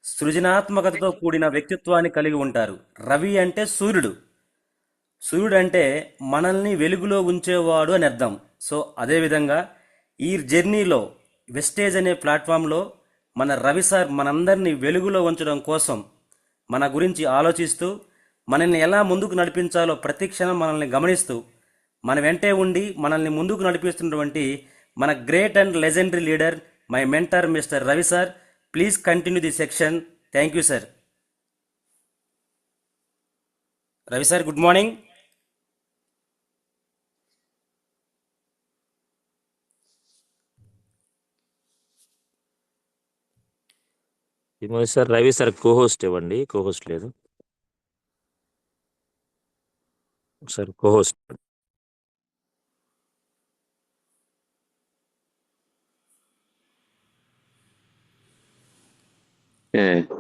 సృజనాత్మకతతో కూడిన వ్యక్తిత్వాన్ని కలిగి ఉంటారు. రవి అంటే సూర్యుడు. సూర్యుడు అంటే మనల్ని వెలుగులో ఉంచేవాడు అని అర్థం. సో అదేవిధంగా ఈ జర్నీలో వెస్టేజ్ అనే ప్లాట్ఫామ్లో మన రవి సార్ మనందరినీ వెలుగులో ఉంచడం కోసం మన గురించి ఆలోచిస్తూ మనల్ని ఎలా ముందుకు నడిపించాలో ప్రతి క్షణం మనల్ని గమనిస్తూ మన వెంటే ఉండి మనల్ని ముందుకు నడిపిస్తున్నటువంటి మన great and legendary leader my mentor mister Ravi sir. Please continue the section. Thank you sir. Ravi sir, good morning. ఏమో సార్, రవి సార్ కోహోస్ట్ ఇవ్వండి. కోహోస్ట్ లేదు sir. Co-host.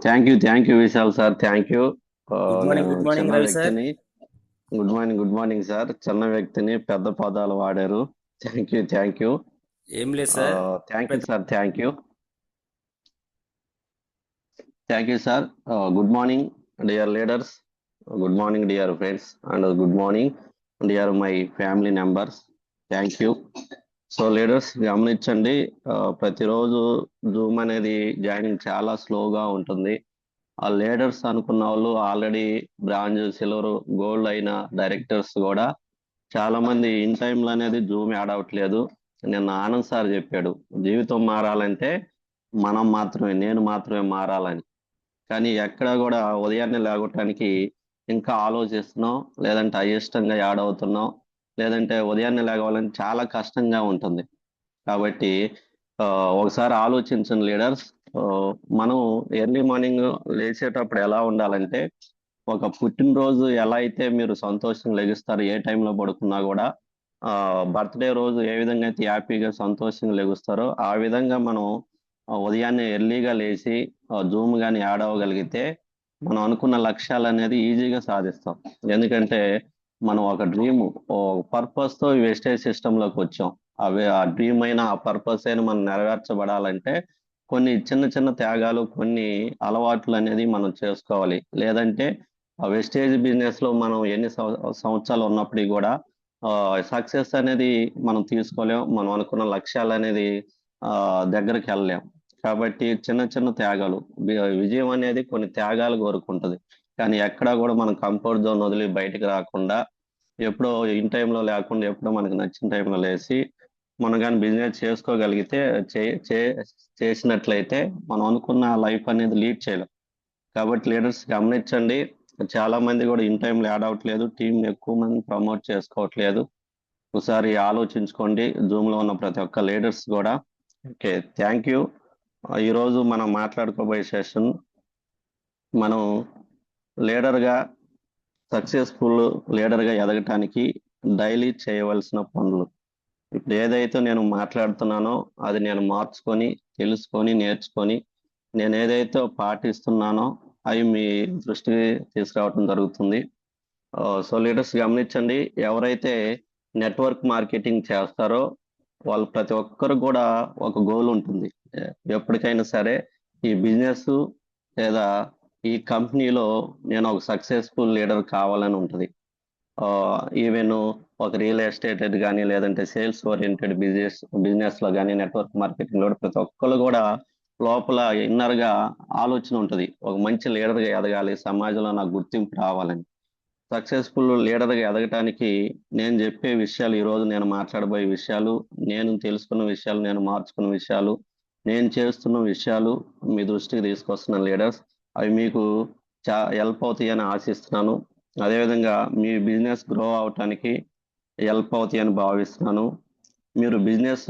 Thank you Vishal sir, thank you. Good చిన్న మార్నింగ్ రవి సార్. వ్యక్తిని good morning sir. చిన్న వ్యక్తిని పెద్ద పదాలు వాడారు. Thank you. ఏం లేదు sir. Thank you sir, thank you sir. Good morning dear leaders, good morning dear friends, and good morning dear my family members. Thank you. So leaders గమనించండి, ప్రతిరోజు Zoom అనేది జాయినింగ్ చాలా స్లోగా ఉంటుంది. ఆ లీడర్స్ అనుకున్న వాళ్ళు ఆల్రెడీ బ్రాంజ్, సిల్వర్, గోల్డ్ అయిన డైరెక్టర్స్ కూడా చాలా మంది ఇన్ టైంలో అనేది జూమ్ యాడ్ అవ్వట్లేదు. నిన్న ఆనంద్ సార్ చెప్పాడు, జీవితం మారాలంటే నేను మాత్రమే మారాలని. కానీ ఎక్కడ కూడా ఉదయాన్నే లేవటానికి ఇంకా ఆలోచిస్తున్నాం, లేదంటే అయిష్టంగా యాడ్ అవుతున్నాం, లేదంటే ఉదయాన్నే లేవాలని చాలా కష్టంగా ఉంటుంది. కాబట్టి ఒకసారి ఆలోచించండి లీడర్స్. మనం ఎర్లీ మార్నింగ్ లేచేటప్పుడు ఎలా ఉండాలంటే, ఒక పుట్టినరోజు ఎలా అయితే మీరు సంతోషంగా లెగుస్తారు, ఏ టైంలో పడుకున్నా కూడా బర్త్డే రోజు ఏ విధంగా అయితే హ్యాపీగా సంతోషంగా లెగుస్తారో ఆ విధంగా మనం ఉదయాన్నే ఎర్లీగా లేచి జూమ్ కానీ యాడ్ అవ్వగలిగితే మనం అనుకున్న లక్ష్యాలు అనేది ఈజీగా సాధిస్తాం. ఎందుకంటే మనం ఒక డ్రీమ్, పర్పస్తో వెస్టేజ్ సిస్టంలోకి వచ్చాం. ఆ డ్రీమ్ అయినా ఆ పర్పస్ అయినా మనం నెరవేర్చబడాలంటే కొన్ని చిన్న చిన్న త్యాగాలు, కొన్ని అలవాట్లు అనేది మనం చేసుకోవాలి. లేదంటే ఆ వెస్టేజ్ బిజినెస్ లో మనం ఎన్ని సంవత్సరాలు ఉన్నప్పటికీ కూడా సక్సెస్ అనేది మనం తీసుకోలేం, మనం అనుకున్న లక్ష్యాలు అనేది దగ్గరికి వెళ్ళలేం. కాబట్టి చిన్న చిన్న త్యాగాలు, విజయం అనేది కొన్ని త్యాగాలు కోరుకుంటుంది. కానీ ఎక్కడా కూడా మనం కంఫర్ట్ జోన్ వదిలి బయటకు రాకుండా, ఎప్పుడో ఇన్ టైంలో లేకుండా ఎప్పుడో మనకు నచ్చిన టైంలో లేచి మనం కానీ బిజినెస్ చేసుకోగలిగితే, చేసినట్లయితే మనం అనుకున్న లైఫ్ అనేది లీడ్ చేయలేం. కాబట్టి లీడర్స్ గమనించండి, చాలా మంది కూడా ఇన్ టైంలో యాడ్ అవ్వట్లేదు, టీం ఎక్కువ మంది ప్రమోట్ చేసుకోవట్లేదు. ఒకసారి ఆలోచించుకోండి, జూమ్లో ఉన్న ప్రతి ఒక్క లీడర్స్ కూడా. Okay, thank you. ఈరోజు మనం మాట్లాడుకోబోయే సెషన్, మనం లీడర్గా, సక్సెస్ఫుల్ లీడర్గా ఎదగటానికి డైలీ చేయవలసిన పనులు. ఇప్పుడు ఏదైతే నేను మాట్లాడుతున్నానో అది నేను మార్చుకొని, తెలుసుకొని, నేర్చుకొని నేను ఏదైతే పాటిస్తున్నానో అవి మీ దృష్టికి తీసుకురావడం జరుగుతుంది. సో లీడర్స్ గమనించండి, ఎవరైతే నెట్వర్క్ మార్కెటింగ్ చేస్తారో వాళ్ళు ప్రతి ఒక్కరు కూడా ఒక గోల్ ఉంటుంది. ఎప్పటికైనా సరే ఈ బిజినెస్ లేదా ఈ కంపెనీలో నేను ఒక సక్సెస్ఫుల్ లీడర్ కావాలని ఉంటుంది. ఈవెన్ ఒక రియల్ ఎస్టేట్ కానీ, లేదంటే సేల్స్ ఓరియంటెడ్ బిజినెస్లో కానీ, నెట్వర్క్ మార్కెటింగ్లో ప్రతి ఒక్కరు కూడా లోపల ఇన్నర్గా ఆలోచన ఉంటుంది, ఒక మంచి లీడర్గా ఎదగాలి, సమాజంలో నాకు గుర్తింపు రావాలని. సక్సెస్ఫుల్ లీడర్గా ఎదగటానికి నేను చెప్పే విషయాలు, ఈరోజు నేను మాట్లాడబోయే విషయాలు, నేను తెలుసుకున్న విషయాలు, నేను మార్చుకున్న విషయాలు, నేను చేస్తున్న విషయాలు మీ దృష్టికి తీసుకొస్తున్న లీడర్స్. అవి మీకు హెల్ప్ అవుతాయని ఆశిస్తున్నాను. అదేవిధంగా మీ బిజినెస్ గ్రో అవటానికి హెల్ప్ అవుతాయని భావిస్తున్నాను. మీరు బిజినెస్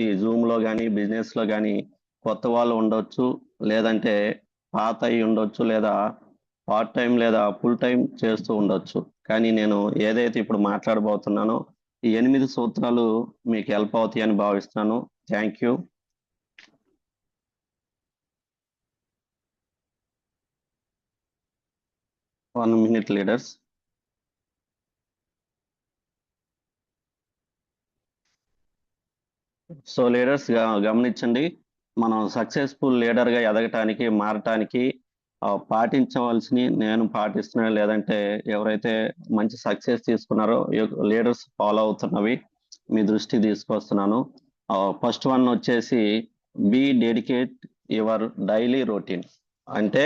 ఈ జూమ్లో కానీ, బిజినెస్లో కానీ కొత్త వాళ్ళు ఉండొచ్చు, లేదంటే పాత అయి ఉండొచ్చు, లేదా పార్ట్ టైం లేదా ఫుల్ టైం చేస్తూ ఉండొచ్చు. కానీ నేను ఏదైతే ఇప్పుడు మాట్లాడబోతున్నానో ఈ 8 సూత్రాలు మీకు హెల్ప్ అవుతాయని భావిస్తున్నాను. Thank you. 1 minute leaders. So leaders గమనించండి, మనం సక్సెస్ఫుల్ లీడర్గా ఎదగటానికి మారటానికి పాటించవలసినవి నేను పాటిస్తున్నా, లేదంటే ఎవరైతే మంచి సక్సెస్ తీసుకున్నారో లీడర్స్ ఫాలో అవుతున్నవి మీ దృష్టికి తీసుకొస్తున్నాను. ఫస్ట్ వన్ వచ్చేసి be dedicate your daily routine. అంటే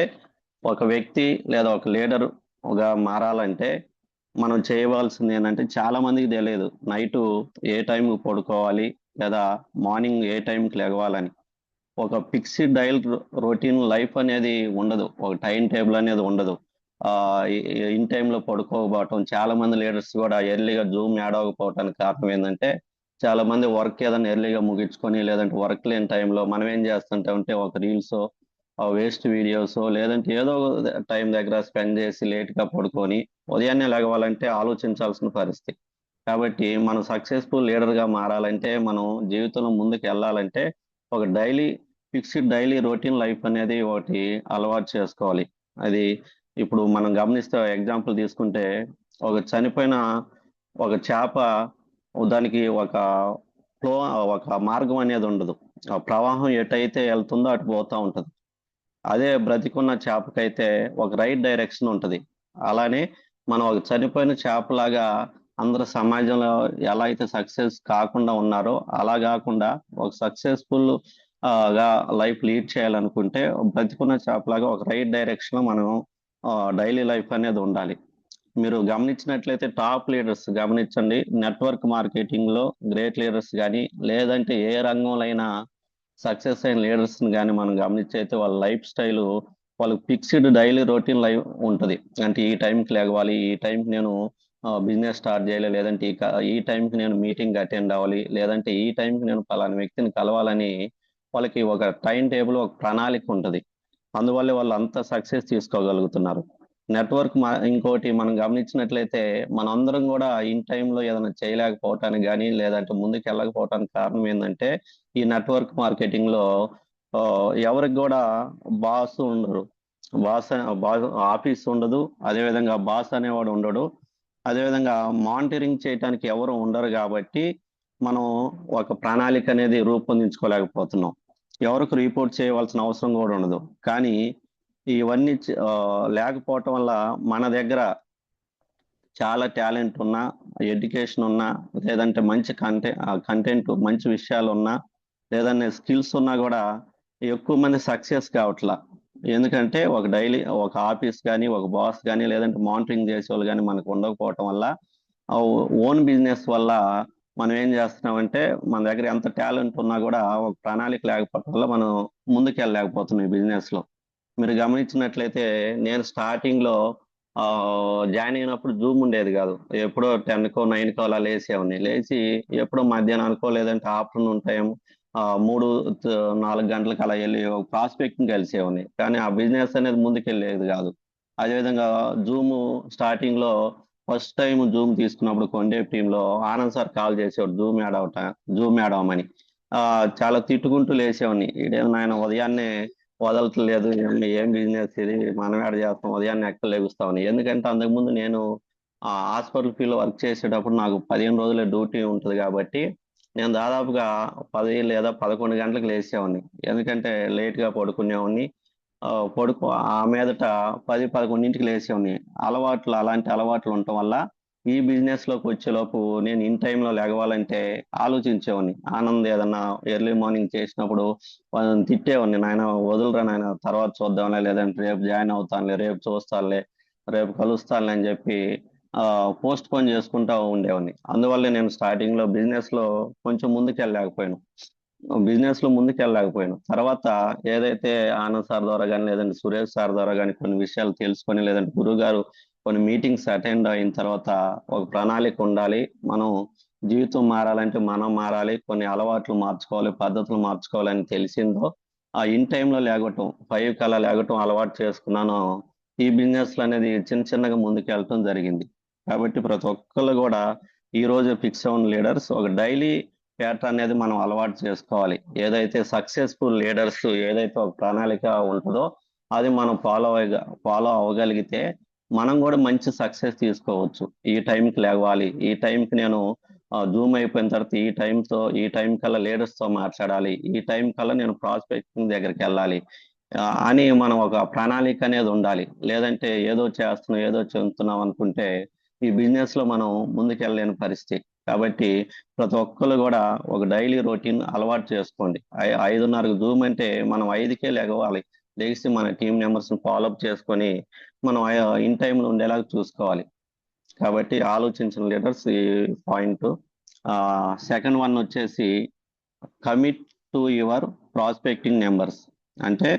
ఒక వ్యక్తి లేదా ఒక లీడర్గా మారాలంటే మనం చేయవలసింది ఏంటంటే, చాలా మందికి తెలియదు నైటు ఏ టైంకి పడుకోవాలి లేదా మార్నింగ్ ఏ టైంకి లెగవాలని. ఒక ఫిక్స్డ్ డైల్ రొటీన్ లైఫ్ అనేది ఉండదు, ఒక టైం టేబుల్ అనేది ఉండదు. ఇన్ టైంలో పడుకోకపోవటం, చాలా మంది లీడర్స్ కూడా ఎర్లీగా జూమ్ యాడ్ అవ్వకపోవటానికి కారణం ఏంటంటే, చాలా మంది వర్క్ ఏదైనా ఎర్లీగా ముగించుకొని, లేదంటే వర్క్ లేని టైంలో మనం ఏం చేస్తుంటామంటే ఒక రీల్స్, వేస్ట్ వీడియోస్, లేదంటే ఏదో టైం దగ్గర స్పెండ్ చేసి లేట్గా పడుకొని ఉదయాన్నే లెగవాలంటే ఆలోచించాల్సిన పరిస్థితి. కాబట్టి మనం సక్సెస్ఫుల్ లీడర్గా మారాలంటే, మనం జీవితంలో ముందుకు వెళ్ళాలంటే ఒక ఫిక్స్డ్ డైలీ రొటీన్ లైఫ్ అనేది ఒకటి అలవాటు చేసుకోవాలి. అది ఇప్పుడు మనం గమనిస్తే ఎగ్జాంపుల్ తీసుకుంటే, ఒక చనిపోయిన ఒక చేప, దానికి ఫ్లో ఒక మార్గం అనేది ఉండదు. ఆ ప్రవాహం ఎటైతే వెళ్తుందో అటు పోతా ఉంటది. అదే బ్రతికున్న చేపకైతే ఒక రైట్ డైరెక్షన్ ఉంటది. అలానే మనం ఒక చనిపోయిన చేపలాగా అందరూ సమాజంలో ఎలా అయితే సక్సెస్ కాకుండా ఉన్నారో, అలా గాకుండా ఒక సక్సెస్‌ఫుల్ గా లైఫ్ లీడ్ చేయాలనుకుంటే, బ్రతికున్న చేపలాగా ఒక రైట్ డైరెక్షన్‌లో మనం డైలీ లైఫ్ అనేది ఉండాలి. మీరు గమనించినట్లయితే టాప్ లీడర్స్ గమనించండి. నెట్వర్క్ మార్కెటింగ్‌లో గ్రేట్ లీడర్స్ గాని, లేదంటే ఏ రంగంలో అయినా సక్సెస్ అయిన లీడర్స్‌ని గాని మనం గమనించైతే వాళ్ళ లైఫ్ స్టైలు, వాళ్ళకి ఫిక్స్డ్ డైలీ రొటీన్ లైఫ్ ఉంటది. అంటే ఈ టైంకి లెగవాలి, ఈ టైంకి నేను బిజినెస్ స్టార్ట్ చేయాలి, లేదంటే ఈ టైంకి నేను మీటింగ్ అటెండ్ అవ్వాలి, లేదంటే ఈ టైంకి నేను పలానా వ్యక్తిని కలవాలని వాళ్ళకి ఒక టైం టేబుల్, ఒక ప్రణాళిక ఉంటది. అందువల్లే వాళ్ళు అంత సక్సెస్ తీసుకోగలుగుతున్నారు. ఇంకోటి మనం గమనించినట్లయితే, మనందరం గూడా ఇన్ టైమ్‌లో ఏదైనా చేయలేకపోవటానికి గాని, లేదంటే ముందుకెళ్ళకపోవటానికి కారణం ఏందంటే, ఈ నెట్వర్క్ మార్కెటింగ్‌లో ఎవరికి గూడా బాస్ ఉండరు. బాస్ బాస్ ఆఫీస్ ఉండదు. అదేవిధంగా బాస్ అనేవాడు ఉండడు. అదేవిధంగా మానిటరింగ్ చేయటానికి ఎవరు ఉండరు గాబట్టి, మనం ఒక ప్రణాళిక అనేది రూపొందించుకోలేకపోతున్నాం. ఎవరికి రిపోర్ట్ చేయవలసిన అవసరం గూడా ఉండదు. కానీ ఇవన్నీ లేకపోవటం వల్ల మన దగ్గర చాలా టాలెంట్ ఉన్నా, ఎడ్యుకేషన్ ఉన్నా, లేదంటే మంచి కంటెంట్ మంచి విషయాలున్నా, లేదన్నా స్కిల్స్ ఉన్నా గూడా ఎక్కువ మంది సక్సెస్ కావట్లా. ఎందుకంటే ఒక ఆఫీస్ గాని, ఒక బాస్ గాని, లేదంటే మానిటరింగ్ చేసేవాళ్ళు గాని మనకు ఉండకపోవటం వల్ల, ఓన్ బిజినెస్ వల్ల మనం ఏం చేస్తున్నామంటే, మన దగ్గర ఎంత టాలెంట్ ఉన్నా గూడా ఒక ప్రణాళిక లేకపోవటం వల్ల మనం ముందుకెళ్ళలేకపోతున్నాం ఈ బిజినెస్‌లో. మీరు గమనించినట్లయితే నేను స్టార్టింగ్‌లో జాయిన్ అయినప్పుడు జూమ్ ఉండేది గాదు. ఎప్పుడో 10కో, 9కో అలా లేసేవాడిని. లేచి ఎప్పుడో మధ్యాహ్నానికో లేదంటే ఆఫ్టర్‌నూన్ టైమ్ 3, 4 గంటలకు అలా ఎళ్లి ఒక ప్రాస్పెక్ట్‌ని కలిసేవాడిని. కానీ ఆ బిజినెస్ అనేది ముందుకెళ్ళేది గాదు. అదేవిధంగా జూము స్టార్టింగ్‌లో ఫస్ట్ టైమ్ జూమ్ తీసుకున్నప్పుడు కొండేపు టీమ్‌లో ఆనంద్ సార్ కాల్ చేసేవాడు జూమ్ యాడ్ అవ్వమని. చాలా తిట్టుకుంటూ లేసేవాడిని. ఈడేమో నాయన ఉదయాన్నే వదలట్లేదు. ఏం బిజినెస్ ఇది? మనం ఏడ చేస్తాం? ఉదయాన్నే ఎక్కడ లెగుస్తామని. ఎందుకంటే అంతకుముందు నేను హాస్పిటల్ ఫీల్డ్‌లో వర్క్ చేసేటప్పుడు నాకు 15 రోజులే డ్యూటీ ఉంటది గాబట్టి, నేను దాదాపుగా 10 లేదా 11 గంటలకు లేసేవాడిని. ఎందుకంటే లేట్‌గా పడుకునేవాడిని. ఆ మీదట 10, 11కి లేసేవాడిని. అలాంటి అలవాట్లు ఉండటం వల్ల ఈ బిజినెస్‌లోకి వచ్చేలోపు నేను ఇన్ టైమ్‌లో లెగవాలంటే ఆలోచించేవాడిని. ఆనంద్ ఏదన్నా ఎర్లీ మార్నింగ్ చేసినప్పుడు వాళ్ళని తిట్టేవాడిని. "నాయనా వదులురా నాయనా, తర్వాత చూద్దాంలే, లేదంటే రేపు జాయిన్ అవుతానులే, రేపు చూస్తానులే, రేపు కలుస్తానులే" అని చెప్పి పోస్ట్‌పోన్ చేసుకుంటా ఉండేవాడిని. అందువల్లే నేను స్టార్టింగ్‌లో కొంచెం ముందుకెళ్ళలేకపోయాను. తర్వాత ఏదైతే ఆనంద్ సార్ ద్వారా గాని, లేదంటే సురేష్ సార్ ద్వారా గాని కొన్ని విషయాలు తెలుసుకొని, లేదంటే గురువుగారు కొన్ని మీటింగ్స్ అటెండ్ అయిన తర్వాత ఒక ప్రణాళిక ఉండాలి. మనం జీవితం మారాలంటే మనం మారాలి. కొన్ని అలవాట్లు మార్చుకోవాలి, పద్ధతులు మార్చుకోవాలని తెలిసిందో, ఆ ఇన్ టైమ్‌లో లెగవటం, 5కి అలా లెగవటం అలవాటు చేసుకున్నాను. ఈ బిజినెస్‌లు అనేది చిన్న చిన్నగా ముందుకెళ్ళటం జరిగింది. కాబట్టి ప్రతి ఒక్కళ్ళు గూడా ఈరోజు ఫిక్స్ అవ్వని లీడర్స్ ఒక డైలీ ప్యాటర్న్ అనేది మనం అలవాటు చేసుకోవాలి. ఏదైతే సక్సెస్‌ఫుల్ లీడర్స్ ఏదైతే ఒక ప్రణాళిక ఉంటదో, అది మనం ఫాలో అవ్వగలిగితే మనం గూడా మంచి సక్సెస్ తీసుకోవచ్చు. ఈ టైంకి లెగవాలి. ఈ టైంకి నేను జూమ్ అయిపోయిన తర్వాత ఈ టైం కల్లా లీడర్స్తో మాట్లాడాలి, ఈ టైం కల్లా నేను ప్రాస్పెక్టింగ్ దగ్గరికి వెళ్ళాలి అని మనం ఒక ప్రణాళిక అనేది ఉండాలి. లేదంటే ఏదో చేస్తున్నాం ఏదో చెందుతున్నాం అనుకుంటే ఈ బిజినెస్ లో మనం ముందుకెళ్ళలేని పరిస్థితి. కాబట్టి ప్రతి ఒక్కరు కూడా ఒక డైలీ రొటీన్ అలవాటు చేసుకోండి. 5:30కు జూమ్ అంటే మనం 5కే లెగవాలి. లెగిసి మన టీం మెంబర్స్ ఫాలోఅప్ చేసుకొని మనం ఇన్ టైంలో ఉండేలాగా చూసుకోవాలి. కాబట్టి ఆలోచించిన లీడర్స్ ఈ పాయింట్. సెకండ్ వన్ వచ్చేసి commit to your prospecting numbers. అంటే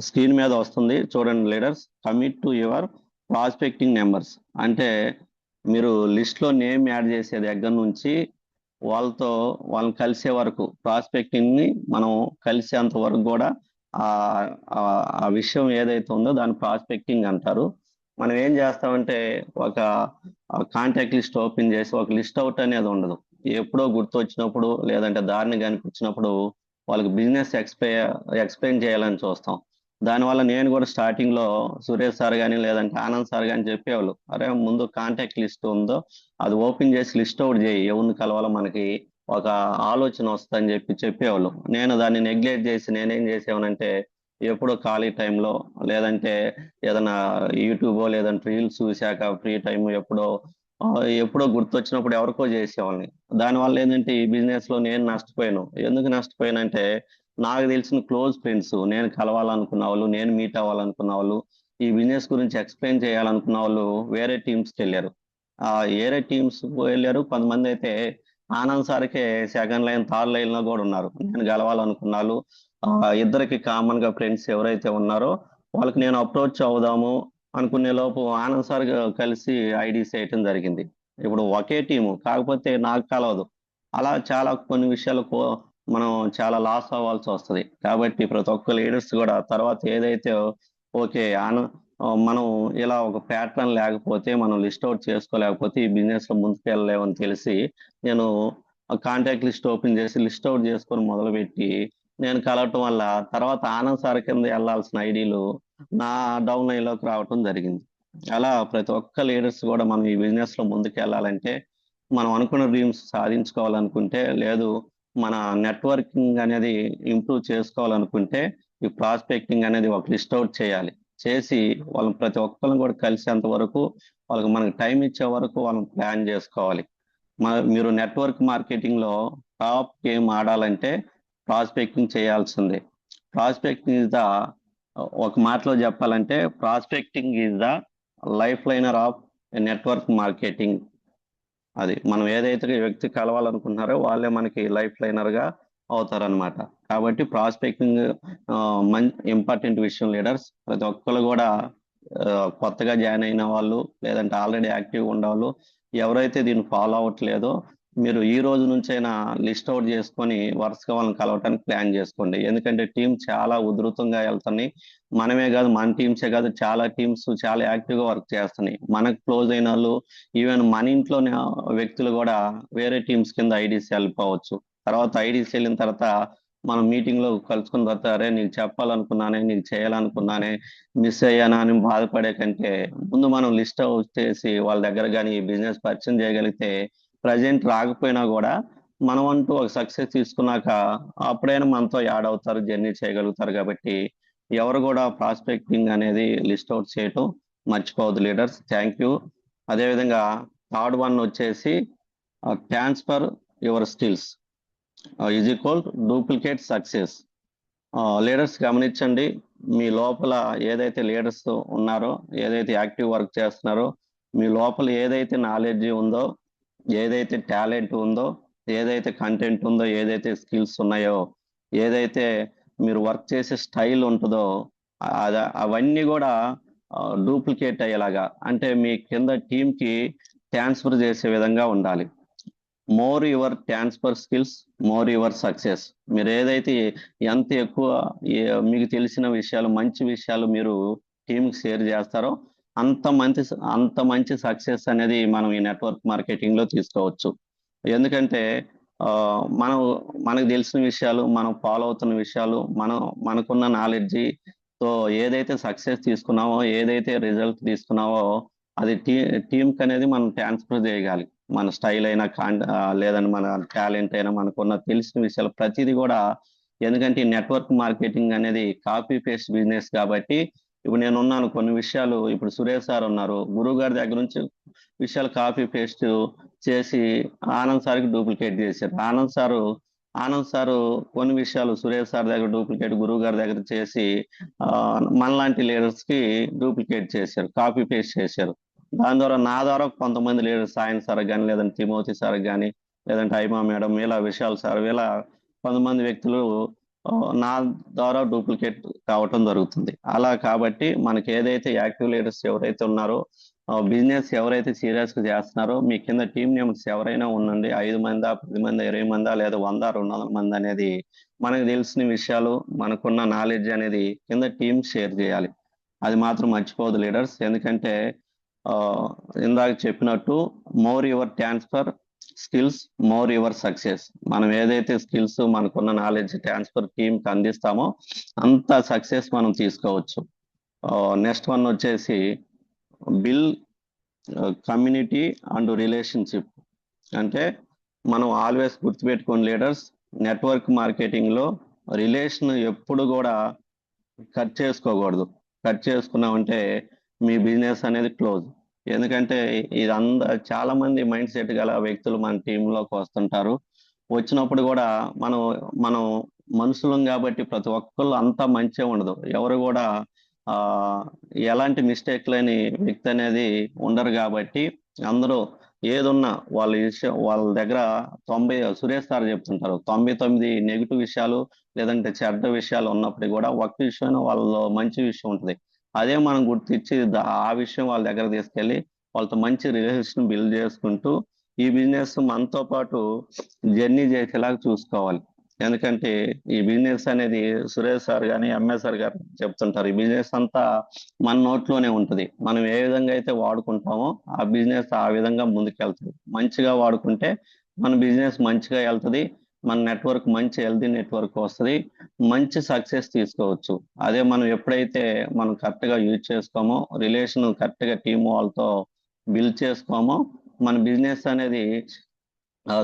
స్క్రీన్ మీద వస్తుంది చూడండి leaders, commit to your prospecting numbers అంటే మీరు లిస్ట్లో నేమ్ యాడ్ చేసే దగ్గర నుంచి వాళ్ళని కలిసే వరకు ప్రాస్పెక్టింగ్ని మనం కలిసేంత వరకు కూడా ఆ విషయం ఏదైతే ఉందో దాన్ని ప్రాస్పెక్టింగ్ అంటారు. మనం ఏం చేస్తామంటే ఒక కాంటాక్ట్ లిస్ట్ ఓపెన్ చేసి ఒక లిస్ట్ అవుట్ అనేది ఉండదు. ఎప్పుడో గుర్తు వచ్చినప్పుడు లేదంటే దారిని కనిపించినప్పుడు వాళ్ళకి బిజినెస్ ఎక్స్ప్లెయిన్ చేయాలని చూస్తాం. దానివల్ల నేను కూడా స్టార్టింగ్ లో సురేష్ సార్ కానీ లేదంటే ఆనంద్ సార్ కానీ చెప్పేవాళ్ళు, అరే ముందు కాంటాక్ట్ లిస్ట్ ఉందో అది ఓపెన్ చేసి లిస్ట్ అవుట్ చేయి, ఎవరిని కలవాలో మనకి ఒక ఆలోచన వస్తుందని చెప్పేవాళ్ళు. నేను దాన్ని నెగ్లెక్ట్ చేసి నేనేం చేసేవానంటే ఎప్పుడో ఖాళీ టైంలో లేదంటే ఏదైనా యూట్యూబో లేదంటే రీల్స్ చూశాక ఫ్రీ టైం ఎప్పుడో గుర్తొచ్చినప్పుడు ఎవరికో చేసేవాళ్ళని. దానివల్ల ఏంటంటే ఈ బిజినెస్ లో నేను నష్టపోయాను. ఎందుకు నష్టపోయానంటే నాకు తెలిసిన క్లోజ్ ఫ్రెండ్స్, నేను కలవాలనుకున్న వాళ్ళు, నేను మీట్ అవ్వాలనుకున్న వాళ్ళు, ఈ బిజినెస్ గురించి ఎక్స్ప్లెయిన్ చేయాలనుకున్న వాళ్ళు వేరే టీమ్స్కి వెళ్ళారు. వేరే టీమ్స్ వెళ్ళారు. కొంతమంది అయితే ఆనంద్ సార్కే సెకండ్ లైన్ థర్డ్ లైన్ లో కూడా ఉన్నారు. నేను కలవాలనుకున్న వాళ్ళు ఇద్దరికి కామన్ గా ఫ్రెండ్స్ ఎవరైతే ఉన్నారో వాళ్ళకి నేను అప్రోచ్ అవుదాము అనుకునే లోపు ఆనంద్ సార్ కలిసి ఐడీస్ వేయటం జరిగింది. ఇప్పుడు ఒకే టీము కాకపోతే నాకు కలవదు. అలా చాలా కొన్ని విషయాలు మనం చాలా లాస్ అవ్వాల్సి వస్తుంది. కాబట్టి ప్రతి ఒక్క లీడర్స్ కూడా తర్వాత ఏదైతే ఓకే మనం ఇలా ఒక ప్యాటర్న్ లేకపోతే మనం లిస్ట్ అవుట్ చేసుకోలేకపోతే ఈ బిజినెస్ లో ముందుకు వెళ్ళలేమని తెలిసి నేను కాంటాక్ట్ లిస్ట్ ఓపెన్ చేసి లిస్ట్ అవుట్ చేసుకొని మొదలుపెట్టి నేను కలవటం వల్ల తర్వాత ఆనంద్ సార్ కింద వెళ్ళాల్సిన ఐడీలు నా డౌన్ లైన్ లోకి రావటం జరిగింది. అలా ప్రతి ఒక్క లీడర్స్ కూడా మనం ఈ బిజినెస్ లో ముందుకు వెళ్ళాలంటే, మనం అనుకున్న డ్రీమ్స్ సాధించుకోవాలనుకుంటే, లేదు మన నెట్వర్కింగ్ అనేది ఇంప్రూవ్ చేసుకోవాలనుకుంటే ఈ ప్రాస్పెక్టింగ్ అనేది ఒక లిస్ట్ అవుట్ చేయాలి. చేసి వాళ్ళని ప్రతి ఒక్కరిని కూడా కలిసేంత వరకు వాళ్ళకి మనకి టైం ఇచ్చే వరకు వాళ్ళని ప్లాన్ చేసుకోవాలి. మీరు నెట్వర్క్ మార్కెటింగ్ లో టాప్ గేమ్ ఆడాలంటే ప్రాస్పెక్టింగ్ చేయాల్సిందే. ప్రాస్పెక్టింగ్ ఇస్ ద, ఒక మాటలో చెప్పాలంటే prospecting is the life liner of network marketing. అది మనం ఏదైతే వ్యక్తి కలవాలనుకుంటున్నారో వాళ్ళే మనకి లైఫ్ లైనర్ గా అవుతారనమాట. కాబట్టి ప్రాస్పెక్టింగ్ ఇంపార్టెంట్ విషయం లీడర్స్. ప్రతి ఒక్కరు కూడా కొత్తగా జాయిన్ అయిన వాళ్ళు లేదంటే ఆల్రెడీ యాక్టివ్ ఉండేవాళ్ళు ఎవరైతే దీన్ని ఫాలో అవ్వట్లేదో మీరు ఈ రోజు నుంచైనా లిస్ట్ అవుట్ చేసుకొని వరుసగా వాళ్ళని కలవటానికి ప్లాన్ చేసుకోండి. ఎందుకంటే టీం చాలా ఉధృతంగా వెళ్తున్నాయి. మనమే కాదు, మన టీమ్సే కాదు, చాలా టీమ్స్ చాలా యాక్టివ్ గా వర్క్ చేస్తున్నాయి. మనకు క్లోజ్ అయిన వాళ్ళు, ఈవెన్ మన ఇంట్లోనే వ్యక్తులు కూడా వేరే టీమ్స్ కింద ఐడీస్ వెళ్ళిపోవచ్చు. తర్వాత ఐడీస్ వెళ్ళిన తర్వాత మనం మీటింగ్ లో కలుసుకున్న తర్వాత అరే నీకు చెప్పాలనుకున్నానే, నీకు చేయాలనుకున్నానే, మిస్ అయ్యానా అని బాధపడే కంటే ముందు మనం లిస్ట్ అవుట్ చేసి వాళ్ళ దగ్గర కానీ బిజినెస్ పరిచయం చేయగలిగితే ప్రజెంట్ రాకపోయినా కూడా మనం అంటూ ఒక సక్సెస్ తీసుకున్నాక అప్పుడైనా మనతో యాడ్ అవుతారు, జర్నీ చేయగలుగుతారు. కాబట్టి ఎవరు కూడా ప్రాస్పెక్టింగ్ అనేది లిస్ట్ అవుట్ చేయటం మర్చిపోవద్దు లీడర్స్. Thank you. అదేవిధంగా థర్డ్ వన్ వచ్చేసి transfer your skills is equal duplicate success. Leaders గమనించండి, మీ లోపల ఏదైతే లీడర్స్ ఉన్నారో, ఏదైతే యాక్టివ్ వర్క్ చేస్తున్నారో, మీ లోపల ఏదైతే నాలెడ్జ్ ఉందో, ఏదైతే టాలెంట్ ఉందో, ఏదైతే కంటెంట్ ఉందో, ఏదైతే స్కిల్స్ ఉన్నాయో, ఏదైతే మీరు వర్క్ చేసే స్టైల్ ఉంటుందో అవన్నీ కూడా డూప్లికేట్ అయ్యేలాగా, అంటే మీ కింద టీంకి ట్రాన్స్ఫర్ చేసే విధంగా ఉండాలి. More your transfer skills, more your success. మీరు ఏదైతే ఎంత ఎక్కువ మీకు తెలిసిన విషయాలు, మంచి విషయాలు మీరు టీంకి షేర్ చేస్తారో అంత మంచి సక్సెస్ అనేది మనం ఈ నెట్వర్క్ మార్కెటింగ్ లో తీసుకోవచ్చు. ఎందుకంటే మనకు తెలిసిన విషయాలు, మనం ఫాలో అవుతున్న విషయాలు, మనకున్న నాలెడ్జి తో ఏదైతే సక్సెస్ తీసుకున్నామో, ఏదైతే రిజల్ట్ తీసుకున్నామో అది టీంకి అనేది మనం ట్రాన్స్ఫర్ చేయగాలి. మన స్టైల్ అయినా లేదంటే మన టాలెంట్ అయినా మనకున్న తెలిసిన విషయాలు ప్రతిదీ కూడా, ఎందుకంటే ఈ నెట్వర్క్ మార్కెటింగ్ అనేది కాపీ పేస్ట్ బిజినెస్ కాబట్టి, ఇప్పుడు నేను ఉన్నాను కొన్ని విషయాలు, ఇప్పుడు సురేష్ సార్ ఉన్నారు, గురువు గారి దగ్గర నుంచి విషయాలు కాపీ పేస్ట్ చేసి ఆనంద్ సార్కి డూప్లికేట్ చేశారు. ఆనంద్ సారు కొన్ని విషయాలు సురేష్ సార్ దగ్గర డూప్లికేట్ గురువు గారి దగ్గర చేసి మనలాంటి లీడర్స్ కి డూప్లికేట్ చేశారు, కాపీ పేస్ట్ చేశారు. దాని ద్వారా నా ద్వారా కొంతమంది లీడర్స్, సాయన్ సార్ కానీ, లేదంటే తిమోతి సార్ కానీ, లేదంటే ఐమా మేడం, ఇలా విశాల్ సార్, ఇలా కొంతమంది వ్యక్తులు నా ద్వారా డూప్లికేట్ కావటం జరుగుతుంది. అలా కాబట్టి మనకి ఏదైతే యాక్టివ్ లీడర్స్ ఎవరైతే ఉన్నారో, బిజినెస్ ఎవరైతే సీరియస్ గా చేస్తున్నారో, మీ కింద టీం మెంబర్స్ ఎవరైనా ఉండండి, 5 మందా, 10 మంది, 20 మందా, లేదా 100, 200 మంది అనేది మనకు తెలిసిన విషయాలు, మనకున్న నాలెడ్జ్ అనేది కింద టీం షేర్ చేయాలి. అది మాత్రం మర్చిపోదు లీడర్స్. ఎందుకంటే ఇందాక చెప్పినట్టు more your transfer skills, more your success. మనం ఏదైతే స్కిల్స్, మనకున్న నాలెడ్జ్ ట్రాన్స్ఫర్ టీంకి అందిస్తామో అంత సక్సెస్ మనం తీసుకోవచ్చు. నెక్స్ట్ వన్ వచ్చేసి బిల్ కమ్యూనిటీ అండ్ రిలేషన్షిప్. అంటే మనం ఆల్వేస్ గుర్తుపెట్టుకోండి లీడర్స్, నెట్వర్క్ మార్కెటింగ్ లో రిలేషన్ ఎప్పుడు కూడా కట్ చేసుకోకూడదు. కట్ చేసుకున్నామంటే మీ బిజినెస్ అనేది క్లోజ్. ఎందుకంటే చాలా మంది మైండ్ సెట్ గల వ్యక్తులు మన టీంలోకి వస్తుంటారు. వచ్చినప్పుడు కూడా మనం మనుషులం కాబట్టి ప్రతి ఒక్కళ్ళు అంతా మంచిగా ఉండదు. ఎవరు కూడా ఆ ఎలాంటి మిస్టేక్ లేని వ్యక్తి అనేది ఉండరు. కాబట్టి అందరూ ఏదున్నా వాళ్ళ దగ్గర సురేష్ సార్ చెప్తుంటారు, 99 నెగిటివ్ విషయాలు లేదంటే చెడ్డ విషయాలు ఉన్నప్పటికీ కూడా ఒక్క విషయం వాళ్ళలో మంచి విషయం ఉంటుంది. అదే మనం గుర్తించి ఆ విషయం వాళ్ళ దగ్గర తీసుకెళ్ళి వాళ్ళతో మంచి రిలేషన్ బిల్డ్ చేసుకుంటూ ఈ బిజినెస్ మనతో పాటు జర్నీ చేసేలాగా చూసుకోవాలి. ఎందుకంటే ఈ బిజినెస్ అనేది సురేష్ సార్ కానీ, ఎంఎస్ సార్ గారు చెప్తుంటారు, ఈ బిజినెస్ అంతా మన నోట్లోనే ఉంటుంది. మనం ఏ విధంగా అయితే వాడుకుంటామో ఆ బిజినెస్ ఆ విధంగా ముందుకెళ్తుంది. మంచిగా వాడుకుంటే మన బిజినెస్ మంచిగా వెళ్తుంది, మన నెట్వర్క్ మంచి హెల్తీ నెట్వర్క్ వస్తుంది, మంచి సక్సెస్ తీసుకోవచ్చు. అదే మనం ఎప్పుడైతే మనం కరెక్ట్ గా యూజ్ చేసుకోమో, రిలేషన్ కరెక్ట్ గా టీం వాళ్ళతో బిల్డ్ చేసుకోమో, మన బిజినెస్ అనేది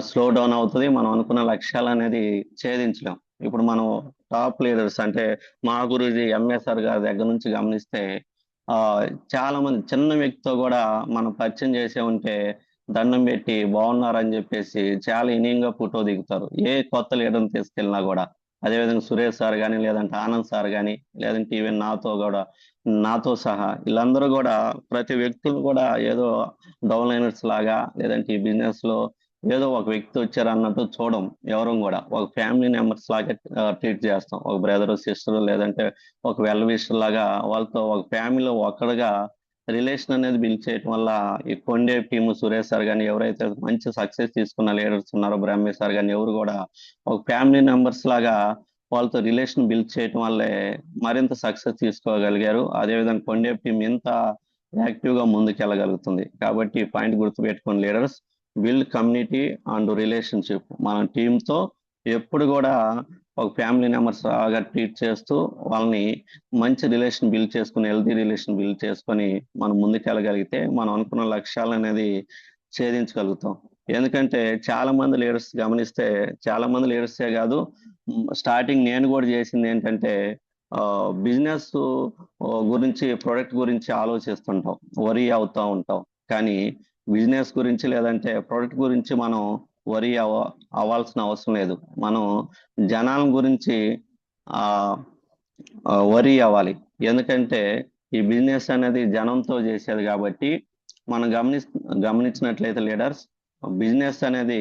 స్లో డౌన్ అవుతుంది. మనం అనుకున్న లక్ష్యాలు అనేది ఛేదించలేం. ఇప్పుడు మనం టాప్ లీడర్స్ అంటే మా గురూజీ ఎంఎస్ఆర్ గారి దగ్గర నుంచి గమనిస్తే చాలా మంది చిన్న వ్యక్తితో కూడా మనం పరిచయం చేసే ఉంటే దండం పెట్టి బాగున్నారని చెప్పేసి చాలా ఇనియంగా ఫోటో దిగుతారు, ఏ కొత్త లీడర్ని తీసుకెళ్ళినా కూడా. అదేవిధంగా సురేష్ సార్ కానీ, లేదంటే ఆనంద్ సార్ కానీ, లేదంటే ఈవెన్ నాతో సహా వీళ్ళందరూ కూడా ప్రతి వ్యక్తులు కూడా ఏదో డౌన్ లైనర్స్ లాగా, లేదంటే ఈ బిజినెస్ లో ఏదో ఒక వ్యక్తి వచ్చారు అన్నట్టు చూడం. ఎవరు కూడా ఒక ఫ్యామిలీ మెంబర్స్ లాగా ట్రీట్ చేస్తాం. ఒక బ్రదర్, సిస్టర్, లేదంటే ఒక వెల్ విషర్ లాగా వాళ్ళతో ఒక ఫ్యామిలీలో ఒక్కడుగా రిలేషన్ అనేది బిల్డ్ చేయడం వల్ల ఈ కొండే టీము, సురేష్ సార్ కానీ, ఎవరైతే మంచి సక్సెస్ తీసుకున్న లీడర్స్ ఉన్నారో, బ్రహ్మే సార్ కానీ, ఎవరు కూడా ఒక ఫ్యామిలీ మెంబర్స్ లాగా వాళ్ళతో రిలేషన్ బిల్డ్ చేయడం వల్లే మరింత సక్సెస్ తీసుకోగలిగారు. అదేవిధంగా కొండే టీం ఎంత యాక్టివ్ గా ముందుకెళ్ళగలుగుతుంది. కాబట్టి పాయింట్ గుర్తుపెట్టుకుని leaders, build community and relationship. మన టీంతో ఎప్పుడు కూడా ఒక ఫ్యామిలీ మెంబర్స్ లాగా ట్రీట్ చేస్తూ వాళ్ళని మంచి రిలేషన్ బిల్డ్ చేసుకుని, హెల్తీ రిలేషన్ బిల్డ్ చేసుకొని మనం ముందుకెళ్ళగలిగితే మనం అనుకున్న లక్ష్యాలు అనేది ఛేదించగలుగుతాం. ఎందుకంటే చాలా మంది లీడర్స్ గమనిస్తే, చాలా మంది లీడర్సే కాదు, స్టార్టింగ్ నేను కూడా చేసింది ఏంటంటే బిజినెస్ గురించి, ప్రొడక్ట్ గురించి ఆలోచిస్తుంటాం, వరీ అవుతా ఉంటాం. కానీ బిజినెస్ గురించి లేదంటే ప్రొడక్ట్ గురించి మనం వరీ అవ్వాల్సిన అవసరం లేదు. మనం జనాల గురించి వరీ అవ్వాలి. ఎందుకంటే ఈ బిజినెస్ అనేది జనంతో చేసేది కాబట్టి. మనం గమనించినట్లయితే లీడర్స్, బిజినెస్ అనేది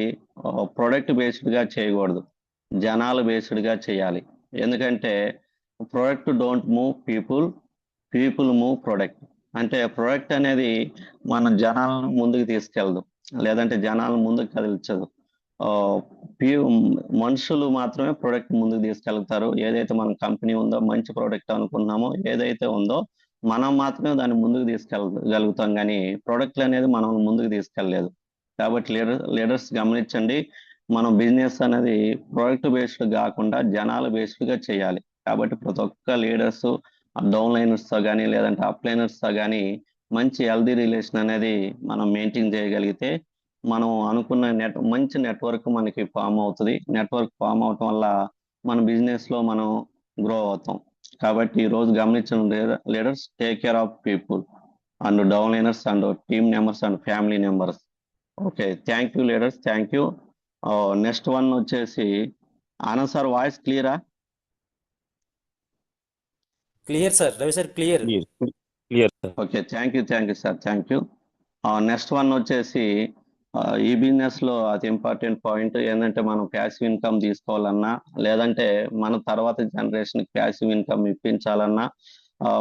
ప్రొడక్ట్ బేస్డ్ గా చేయకూడదు, జనాలు బేస్డ్ గా చేయాలి. ఎందుకంటే product don't move people, people move product. అంటే ప్రొడక్ట్ అనేది మన జనాలను ముందుకు తీసుకెళ్ళదు, లేదంటే జనాలను ముందుకు కదిలించదు. మనుషులు మాత్రమే ప్రొడక్ట్ ముందుకు తీసుకెళ్తారు. ఏదైతే మన కంపెనీ ఉందో, మంచి ప్రొడక్ట్ అనుకున్నామో, ఏదైతే ఉందో మనం మాత్రమే దాన్ని ముందుకు తీసుకెళ్ళగలుగుతాం, కానీ ప్రొడక్ట్లు అనేది మనం ముందుకు తీసుకెళ్ళలేదు. కాబట్టి లీడర్స్ గమనించండి, మనం బిజినెస్ అనేది ప్రొడక్ట్ బేస్డ్ కాకుండా జనాల బేస్డ్ గా చేయాలి. కాబట్టి ప్రతి ఒక్క లీడర్స్ డౌన్ లైనర్స్ తో కానీ, లేదంటే అప్ లైనర్స్ తో కానీ మంచి హెల్దీ రిలేషన్ అనేది మనం మెయింటైన్ చేయగలిగితే మనం అనుకున్న మంచి నెట్వర్క్ మనకి ఫామ్ అవుతుంది. నెట్వర్క్ ఫామ్ అవటం వల్ల మన బిజినెస్ లో మనం గ్రో అవుతాం. కాబట్టి ఈ రోజు గమనించిన leaders take care of people and down liners and team members and family members. Okay, thank you leaders, thank you. Next one వచ్చేసి ఆనంద్ సార్, వాయిస్ క్లియరా? Clear sir, Ravi sir clear. Clear sir. Okay, thank you sir, thank you. Next one వచ్చేసి ఈ business లో అది important point ఏంటంటే మనం passive income తీసుకోవాలన్నా లేదంటే మన తర్వాత జనరేషన్ ప్యాసివ్ ఇన్కమ్ ఇప్పించాలన్నా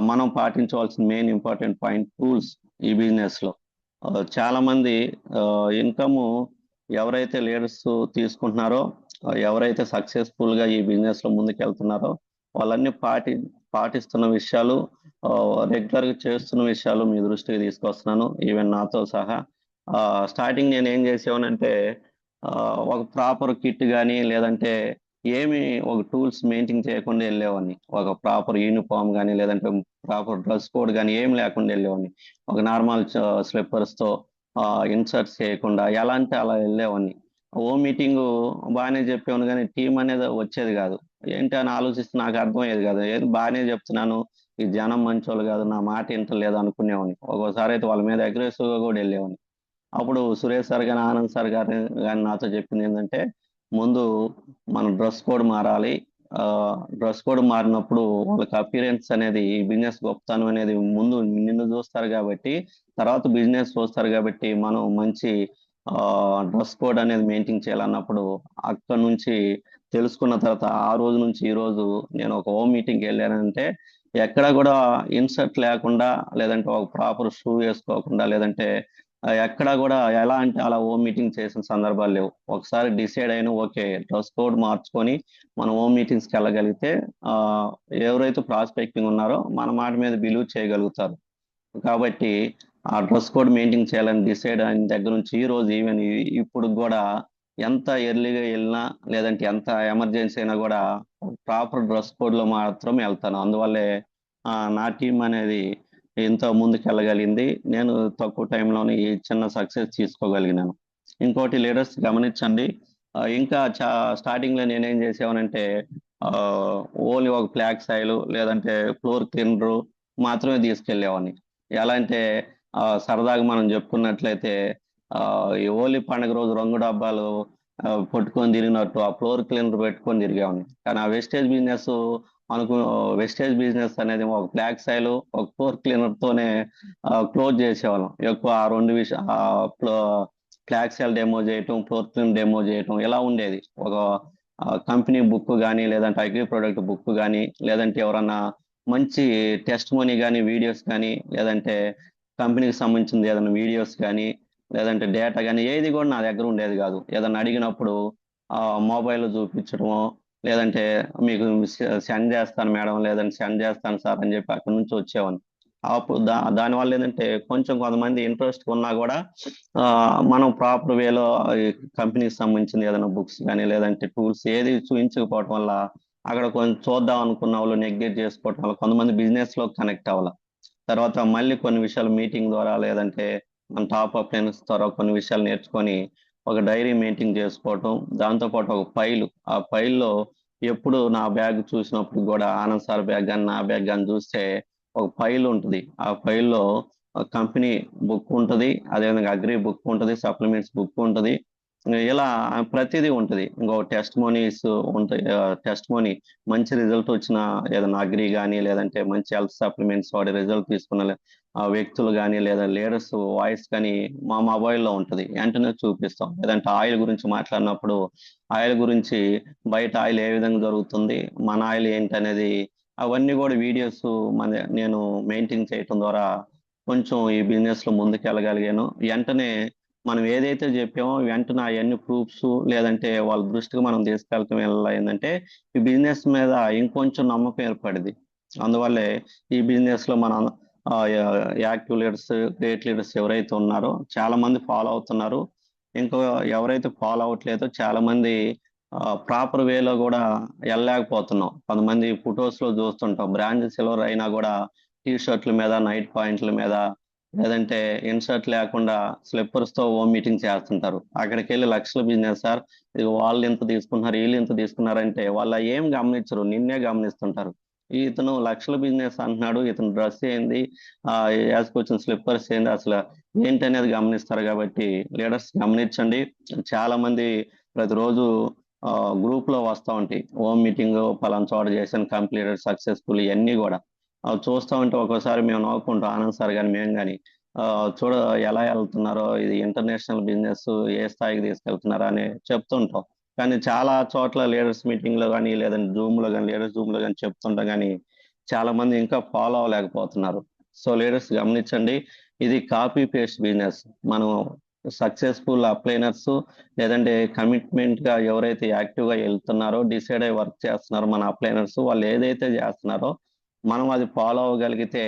మనం పాటించవలసిన మెయిన్ ఇంపార్టెంట్ పాయింట్ టూల్స్. ఈ బిజినెస్ లో చాలా మంది ఇన్కమ్ ఎవరైతే లీడర్స్ తీసుకుంటున్నారో, ఎవరైతే సక్సెస్ఫుల్ గా ఈ బిజినెస్ లో ముందుకు వెళ్తున్నారో వాళ్ళన్ని పాటిస్తున్న విషయాలు, రెగ్యులర్ గా చేస్తున్న విషయాలు మీ దృష్టికి తీసుకొస్తున్నాను, ఈవెన్ నాతో సహా. స్టార్టింగ్ నేను ఏం చేసేవానంటే ఒక ప్రాపర్ కిట్ కానీ లేదంటే ఏమి ఒక టూల్స్ మెయింటైన్ చేయకుండా వెళ్ళేవాడిని. ఒక ప్రాపర్ యూనిఫామ్ కానీ లేదంటే ప్రాపర్ డ్రెస్ కోడ్ కానీ ఏం లేకుండా వెళ్ళేవాడిని. ఒక నార్మల్ స్లిప్పర్స్ తో ఇన్సర్ట్స్ చేయకుండా ఎలా అంటే అలా వెళ్ళేవాడిని. ఓ మీటింగ్ బాగానే చెప్పేవాను కానీ టీం అనేది వచ్చేది కాదు. ఏంటి అని ఆలోచిస్తే నాకు అర్థమయ్యేది కాదు. ఏది బాగానే చెప్తున్నాను, ఈ జనం మంచోళ్ళు కాదు, నా మాట వింటలేదు అనుకునేవాడిని. ఒక్కోసారి అయితే వాళ్ళ మీద అగ్రెసివ్ గా కూడా వెళ్ళేవాడిని. అప్పుడు సురేష్ సార్ కానీ ఆనంద్ సార్ గారు కానీ నాతో చెప్పింది ఏంటంటే, ముందు మన డ్రెస్ కోడ్ మారాలి. డ్రెస్ కోడ్ మారినప్పుడు వాళ్ళకి అపీరెన్స్ అనేది, బిజినెస్ గొప్పతనం అనేది ముందు నిన్ను చూస్తారు కాబట్టి తర్వాత బిజినెస్ చూస్తారు కాబట్టి మనం మంచి డ్రెస్ కోడ్ అనేది మెయింటైన్ చేయాలన్నప్పుడు అక్కడ నుంచి తెలుసుకున్న తర్వాత ఆ రోజు నుంచి ఈ రోజు నేను ఒక హోమ్ మీటింగ్కి వెళ్ళానంటే ఎక్కడ కూడా ఇన్సర్ట్ లేకుండా లేదంటే ఒక ప్రాపర్ షూ వేసుకోకుండా లేదంటే ఎక్కడ కూడా ఎలా అంటే అలా హోమ్ మీటింగ్ చేసిన సందర్భాలు లేవు. ఒకసారి డిసైడ్ అయిన ఓకే డ్రెస్ కోడ్ మార్చుకొని మనం హోమ్ మీటింగ్స్కి వెళ్ళగలిగితే ఎవరైతే ప్రాస్పెక్టింగ్ ఉన్నారో మన మాట మీద బిలీవ్ చేయగలుగుతారు. కాబట్టి ఆ డ్రెస్ కోడ్ మెయింటైన్ చేయాలని డిసైడ్ అయిన దగ్గర నుంచి ఈ రోజు ఈవెన్ ఇప్పుడు కూడా ఎంత ఎర్లీగా వెళ్ళినా లేదంటే ఎంత ఎమర్జెన్సీ అయినా కూడా ప్రాపర్ డ్రెస్ కోడ్ లో మాత్రం వెళ్తాను. అందువల్లే నా టీం అనేది ఎంతో ముందుకు వెళ్ళగలిగింది. నేను తక్కువ టైంలోనే ఈ చిన్న సక్సెస్ తీసుకోగలిగినాను. ఇంకోటి లీడర్స్ గమనించండి, ఇంకా స్టార్టింగ్ లో నేనేం చేసేవానంటే ఓన్లీ ఒక ఫ్లాగ్ సాయిల్ లేదంటే ఫ్లోర్ క్లీనర్ మాత్రమే తీసుకెళ్లేవాడిని. ఎలా అంటే సరదాగా మనం చెప్పుకున్నట్లయితే ఈ హోలీ పండుగ రోజు రంగు డబ్బాలు పట్టుకొని తిరిగినట్టు ఆ ఫ్లోర్ క్లీనర్ పెట్టుకొని తిరిగేవాడిని. కానీ ఆ వెస్టేజ్ బిజినెస్ అనేది ఒక ఫ్లాగ్ సాయిల్ ఒక ఫ్లోర్ క్లీనర్ తోనే క్లోజ్ చేసేవాళ్ళం. ఎక్కువ ఆ రెండు ఫ్లాగ్ సాయిల్ డెమో చేయటం, ఫ్లోర్ క్లీనర్ డెమో చేయటం ఇలా ఉండేది. ఒక కంపెనీ బుక్ కానీ లేదంటే అగ్రి ప్రొడక్ట్ బుక్ కానీ లేదంటే ఎవరన్నా మంచి టెస్ట్ మనీ కానీ వీడియోస్ కానీ లేదంటే కంపెనీకి సంబంధించింది ఏదైనా వీడియోస్ కానీ లేదంటే డేటా కానీ ఏది కూడా నా దగ్గర ఉండేది కాదు. ఏదైనా అడిగినప్పుడు మొబైల్ చూపించడము లేదంటే మీకు సెండ్ చేస్తాను మేడం లేదంటే సెండ్ చేస్తాను సార్ అని చెప్పి అక్కడ నుంచి వచ్చేవాడిని. అప్పుడు దానివల్ల ఏంటంటే కొంతమంది ఇంట్రెస్ట్ ఉన్నా కూడా మనం ప్రాపర్ వేలో కంపెనీకి సంబంధించింది ఏదైనా బుక్స్ కానీ లేదంటే టూల్స్ ఏది చూపించకపోవటం వల్ల అక్కడ కొంచెం చూద్దాం అనుకున్న వాళ్ళు నెగ్లెక్ట్ చేసుకోవటం వల్ల కొంతమంది బిజినెస్ లో కనెక్ట్ అవ్వాలి. తర్వాత మళ్ళీ కొన్ని విషయాలు మీటింగ్ ద్వారా లేదంటే మన టాప్ అప్ లైన్స్ ద్వారా కొన్ని విషయాలు నేర్చుకొని ఒక డైరీ మెయింటైన్ చేసుకోవటం, దాంతోపాటు ఒక ఫైల్, ఆ ఫైల్లో ఎప్పుడు నా బ్యాగ్ చూసినప్పుడు కూడా ఆనంద్ సార్ బ్యాగ్ కానీ నా బ్యాగ్ కానీ చూస్తే ఒక ఫైల్ ఉంటుంది. ఆ ఫైల్లో కంపెనీ బుక్ ఉంటుంది, అదేవిధంగా అగ్రి బుక్ ఉంటుంది, సప్లిమెంట్స్ బుక్ ఉంటుంది, ఇలా ప్రతిదీ ఉంటుంది. ఇంకో టెస్ట్ మనీస్ ఉంటాయి. టెస్ట్ మనీ మంచి రిజల్ట్ వచ్చిన ఏదైనా అగ్రి కానీ లేదంటే మంచి హెల్త్ సప్లిమెంట్స్ వాడి రిజల్ట్ తీసుకున్న వ్యక్తులు కానీ లేదా లీడర్స్ వాయిస్ కానీ మా మొబైల్లో ఉంటుంది. వెంటనే చూపిస్తాం. లేదంటే ఆయిల్ గురించి మాట్లాడినప్పుడు ఆయిల్ గురించి బయట ఆయిల్ ఏ విధంగా జరుగుతుంది, మన ఆయిల్ ఏంటి అనేది అవన్నీ కూడా వీడియోస్ నేను మెయింటైన్ చేయటం ద్వారా కొంచెం ఈ బిజినెస్ లో ముందుకు వెళ్ళగలిగాను. వెంటనే మనం ఏదైతే చెప్పామో వెంటనే అవన్నీ ప్రూఫ్స్ లేదంటే వాళ్ళ దృష్టికి మనం తీసుకెళ్ళటం వల్ల ఏంటంటే ఈ బిజినెస్ మీద ఇంకొంచెం నమ్మకం ఏర్పడింది. అందువల్లే ఈ బిజినెస్ లో మన యాక్టివ్ లీడర్స్, గ్రేట్ లీడర్స్ ఎవరైతే ఉన్నారో చాలా మంది ఫాలో అవుతున్నారు. ఇంకో ఎవరైతే ఫాలో అవ్వట్లేదో చాలా మంది ప్రాపర్ వేలో కూడా వెళ్ళలేకపోతున్నాం. కొంతమంది ఫొటోస్ లో చూస్తుంటాం బ్రాంజ్ సిల్వర్ అయినా కూడా టీ షర్ట్ల మీద నైట్ పాయింట్ల మీద లేదంటే ఇన్సర్ట్ లేకుండా స్లిప్పర్స్తో ఓ మీటింగ్ చేస్తుంటారు. అక్కడికి వెళ్ళి లక్షల బిజినెస్ సార్, ఇది వాళ్ళు ఇంత తీసుకున్నారు, వీళ్ళు ఇంత తీసుకున్నారంటే వాళ్ళు ఏం గమనించరు, నిన్నే గమనిస్తుంటారు. ఇతను లక్షల బిజినెస్ అంటున్నాడు, ఇతను డ్రెస్ ఏంది, వేసుకొచ్చిన స్లిప్పర్స్ ఏంది, అసలు ఏంటనేది గమనిస్తారు. కాబట్టి లీడర్స్ గమనించండి. చాలా మంది ప్రతిరోజు గ్రూప్ లో వస్తూ ఉంటాయి, హోమ్ మీటింగ్ పలానా చోట చేశాను, కంప్లీటెడ్ సక్సెస్ఫుల్, ఇవన్నీ కూడా అవి చూస్తూ ఉంటే ఒక్కోసారి మేము నవ్వుకుంటాం, ఆనంద్ సార్ కానీ మేము కానీ చూడ ఎలా వెళ్తున్నారో, ఇది ఇంటర్నేషనల్ బిజినెస్ ఏ స్థాయికి తీసుకెళ్తున్నారో అని చెప్తుంటాం. కానీ చాలా చోట్ల లీడర్స్ మీటింగ్ లో కానీ లేదంటే జూమ్ లో కానీ లీడర్స్ జూమ్ లో కానీ చెప్తుంటాం, కానీ చాలా మంది ఇంకా ఫాలో అవ్వలేకపోతున్నారు. సో లీడర్స్ గమనించండి, ఇది కాపీ పేస్ట్ బిజినెస్. మనం సక్సెస్ఫుల్ అప్లైనర్స్ లేదంటే కమిట్మెంట్ గా ఎవరైతే యాక్టివ్ గా వెళ్తున్నారో, డిసైడ్ అయ్యి వర్క్ చేస్తున్నారో మన అప్లైనర్స్, వాళ్ళు ఏదైతే చేస్తున్నారో మనం అది ఫాలో అవ్వగలిగితే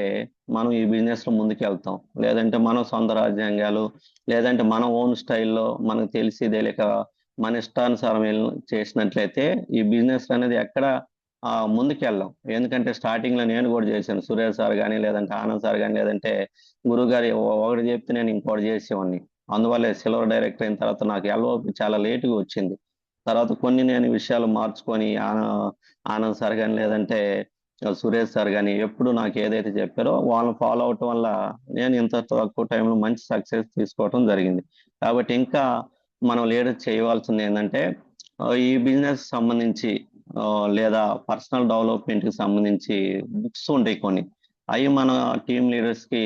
మనం ఈ బిజినెస్ లో ముందుకు వెళ్తాం. లేదంటే మనం సొంత రాజ్యాంగాలు లేదంటే మన ఓన్ స్టైల్లో మనకు తెలిసి తెలియక మన ఇష్టానుసారం చేసినట్లయితే ఈ బిజినెస్ అనేది ఎక్కడ ముందుకు వెళ్ళాం. ఎందుకంటే స్టార్టింగ్ లో నేను కూడా చేశాను, సురేష్ సార్ కానీ లేదంటే ఆనంద్ సార్ కానీ లేదంటే గురువు గారు ఒకటి చెప్తే నేను ఇంకోటి చేసేవాడిని. అందువల్లే సిల్వర్ డైరెక్టర్ అయిన తర్వాత నాకు ఎల్ఓపి చాలా లేటుగా వచ్చింది. తర్వాత కొన్ని నేను విషయాలు మార్చుకొని ఆనంద్ సార్ కానీ లేదంటే సురేష్ సార్ కానీ ఎప్పుడు నాకు ఏదైతే చెప్పారో వాళ్ళని ఫాలో అవటం వల్ల నేను ఇంత తక్కువ టైంలో మంచి సక్సెస్ తీసుకోవటం జరిగింది. కాబట్టి ఇంకా మనం లీడర్ చేయవలసింది ఏంటంటే ఈ బిజినెస్ సంబంధించి లేదా పర్సనల్ డెవలప్మెంట్ కి సంబంధించి బుక్స్ ఉంటాయి కొన్ని, అవి మన టీమ్ లీడర్స్ కి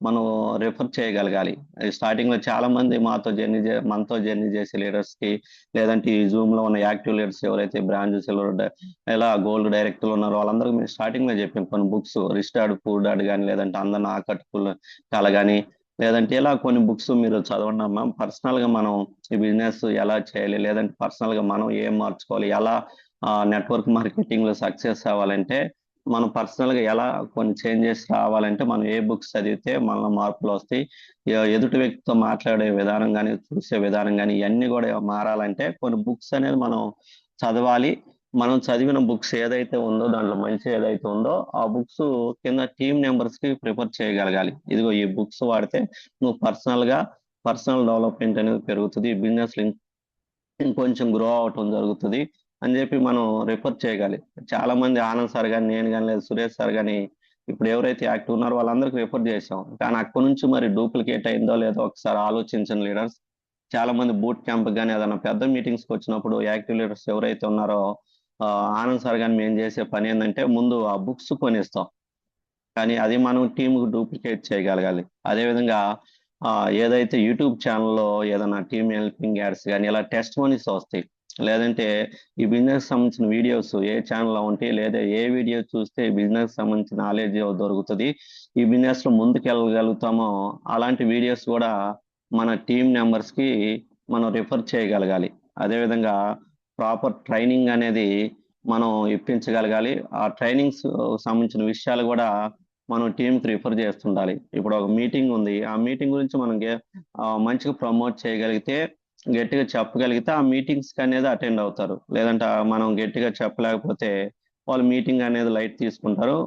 మనం రిఫర్ చేయగలగాలి. స్టార్టింగ్ లో చాలా మంది మనతో జర్నీ చేసే లీడర్స్ కి లేదంటే ఈ జూమ్ లో ఉన్న యాక్టివ్ లీడర్స్ ఎవరైతే బ్రాంచ్ సిల్వర్ ఇలా గోల్డ్ డైరెక్టర్లు ఉన్నారో వాళ్ళందరికీ మేము స్టార్టింగ్ లో చెప్పాం కొన్ని books, rich dad poor dad కానీ లేదంటే అందరిని ఆకట్టుకున్న కళ కానీ లేదంటే ఇలా కొన్ని బుక్స్ మీరు చదవండి అమ్మా. పర్సనల్ గా మనం ఈ బిజినెస్ ఎలా చేయాలి, లేదంటే పర్సనల్ గా మనం ఏం మార్చుకోవాలి, ఎలా నెట్వర్క్ మార్కెటింగ్ లో సక్సెస్ అవ్వాలంటే మనం పర్సనల్ గా ఎలా కొన్ని చేంజెస్ రావాలంటే మనం ఏ బుక్స్ చదివితే మనలో మార్పులు వస్తాయి, ఎదుటి వ్యక్తితో మాట్లాడే విధానం కానీ చూసే విధానం కానీ ఇవన్నీ కూడా మారాలంటే కొన్ని బుక్స్ అనేది మనం చదవాలి. మనం చదివిన బుక్స్ ఏదైతే ఉందో దాంట్లో మంచి ఏదైతే ఉందో ఆ బుక్స్ కింద టీమ్ మెంబర్స్ కి ప్రిఫర్ చేయగలగాలి. ఇదిగో ఈ బుక్స్ వాడితే నువ్వు పర్సనల్ డెవలప్మెంట్ అనేది పెరుగుతుంది, బిజినెస్ ఇంకొంచెం గ్రో అవటం జరుగుతుంది అని చెప్పి మనం రిఫర్ చేయగలి. చాలా మంది ఆనంద్ సార్ కానీ నేను కానీ లేదు సురేష్ సార్ కానీ ఇప్పుడు ఎవరైతే యాక్టివ్ ఉన్నారో వాళ్ళందరికీ రిఫర్ చేసాం. కానీ అక్కడి నుంచి మరి డూప్లికేట్ అయిందో లేదో ఒకసారి ఆలోచించండి లీడర్స్. చాలా మంది బూట్ క్యాంప్ కానీ ఏదైనా పెద్ద మీటింగ్స్కి వచ్చినప్పుడు యాక్టివ్ లీడర్స్ ఎవరైతే ఉన్నారో ఆనంద్ సార్ కానీ మేము చేసే పని ఏంటంటే ముందు ఆ బుక్స్ కొనిస్తాం, కానీ అది మనం టీంకు డూప్లికేట్ చేయగలగాలి. అదేవిధంగా ఏదైతే యూట్యూబ్ ఛానల్లో ఏదైనా టీమ్ హెల్పింగ్ యాడ్స్ కానీ ఇలా టెస్ట్ మనీస్ వస్తాయి, లేదంటే ఈ బిజినెస్ సంబంధించిన వీడియోస్ ఏ ఛానల్లో ఉంటాయి, లేదా ఏ వీడియో చూస్తే బిజినెస్ సంబంధించిన నాలెడ్జ్ దొరుకుతుంది, ఈ బిజినెస్ లో ముందుకు వెళ్ళగలుగుతామో అలాంటి వీడియోస్ కూడా మన టీమ్ మెంబర్స్ కి మనం రిఫర్ చేయగలగాలి. అదేవిధంగా ప్రాపర్ ట్రైనింగ్ అనేది మనం ఇప్పించగలగాలి. ఆ ట్రైనింగ్స్ సంబంధించిన విషయాలు కూడా మనం టీంకి రిఫర్ చేస్తుండాలి. ఇప్పుడు ఒక మీటింగ్ ఉంది, ఆ మీటింగ్ గురించి మనం మంచిగా ప్రమోట్ చేయగలిగితే గట్టిగా చెప్పగలిగితే ఆ మీటింగ్స్ అనేది అటెండ్ అవుతారు. లేదంటే మనం గట్టిగా చెప్పలేకపోతే వాళ్ళు మీటింగ్ అనేది లైట్ తీసుకుంటారు,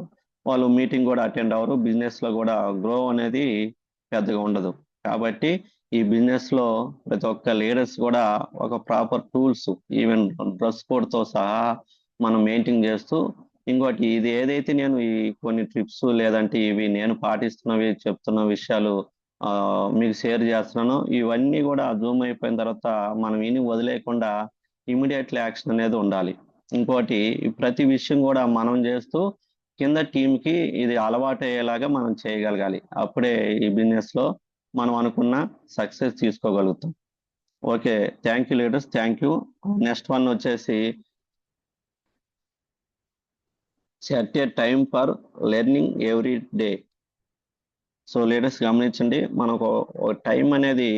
వాళ్ళు మీటింగ్ కూడా అటెండ్ అవ్వరు, బిజినెస్ లో కూడా గ్రో అనేది పెద్దగా ఉండదు. కాబట్టి ఈ బిజినెస్ లో ప్రతి ఒక్క లీడర్స్ కూడా ఒక proper tools even dress code తో సహా మనం మెయింటైన్ చేస్తూ, ఇంకోటి ఇది ఏదైతే నేను ఈ కొన్ని ట్రిప్స్ లేదంటే ఇవి నేను పాటిస్తున్నవి చెప్తున్న విషయాలు మీకు షేర్ చేస్తున్నాను, ఇవన్నీ కూడా జూమ్ అయిపోయిన తర్వాత మనం విని వదిలేయకుండా ఇమీడియట్లీ యాక్షన్ అనేది ఉండాలి. ఇంకోటి ప్రతి విషయం కూడా మనం చేస్తూ కింద టీంకి ఇది అలవాటు అయ్యేలాగా మనం చేయగలగాలి. అప్పుడే ఈ బిజినెస్ లో మనం అనుకున్న సక్సెస్ తీసుకోగలుగుతాం. Okay, thank you leaders, thank you. Next one వచ్చేసి set a time for learning every day. So leaders గమనించండి, మనకు ఒక టైం అనేది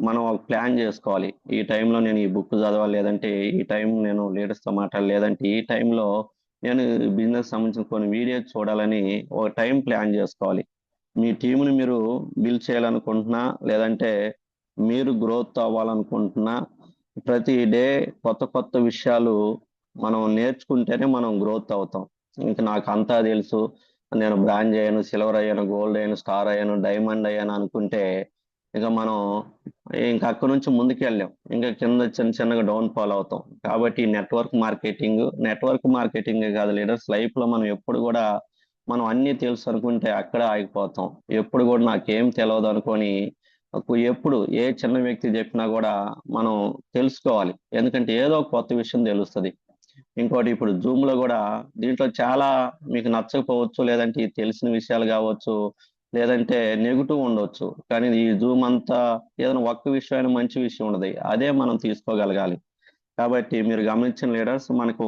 మనం ఒక ప్లాన్ చేసుకోవాలి. ఈ టైంలో నేను ఈ బుక్ చదవాలి, లేదంటే ఈ టైం నేను లీడర్స్తో మాట్లాడాలి, లేదంటే ఈ టైంలో నేను బిజినెస్ సంబంధించిన కొన్ని వీడియోస్ చూడాలని ఒక టైం ప్లాన్ చేసుకోవాలి. మీ టీంని మీరు బిల్డ్ చేయాలనుకుంటున్నా లేదంటే మీరు గ్రోత్ అవ్వాలనుకుంటున్నా ప్రతి డే కొత్త కొత్త విషయాలు మనం నేర్చుకుంటేనే మనం గ్రోత్ అవుతాం. ఇంకా నాకు అంతా తెలుసు, నేను బ్రాంజ్ అయ్యాను, సిల్వర్ అయ్యాను, గోల్డ్ అయ్యాను, స్టార్ అయ్యాను, డైమండ్ అయ్యాను అనుకుంటే ఇక మనం ఇంకా అక్కడ నుంచి ముందుకు వెళ్ళాం. ఇంకా కింద చిన్న చిన్నగా డౌన్ ఫాల్ అవుతాం. కాబట్టి నెట్వర్క్ మార్కెటింగ్ కాదు లీడర్స్, లైఫ్ లో మనం ఎప్పుడు కూడా మనం అన్నీ తెలుసు అనుకుంటే అక్కడే ఆగిపోతాం. ఎప్పుడు కూడా నాకేం తెలియదు అనుకొని ఎప్పుడు ఏ చిన్న వ్యక్తి చెప్పినా కూడా మనం తెలుసుకోవాలి. ఎందుకంటే ఏదో ఒక కొత్త విషయం తెలుస్తుంది. ఇంకోటి ఇప్పుడు జూమ్ లో కూడా దీంట్లో చాలా మీకు నచ్చకపోవచ్చు, లేదంటే ఈ తెలిసిన విషయాలు కావచ్చు, లేదంటే నెగిటివ్ ఉండొచ్చు. కానీ ఈ జూమ్ అంతా ఏదైనా ఒక్క విషయమైన మంచి విషయం ఉండదు, అదే మనం తీసుకోగలగాలి. కాబట్టి మీరు గమనించిన లీడర్స్, మనకు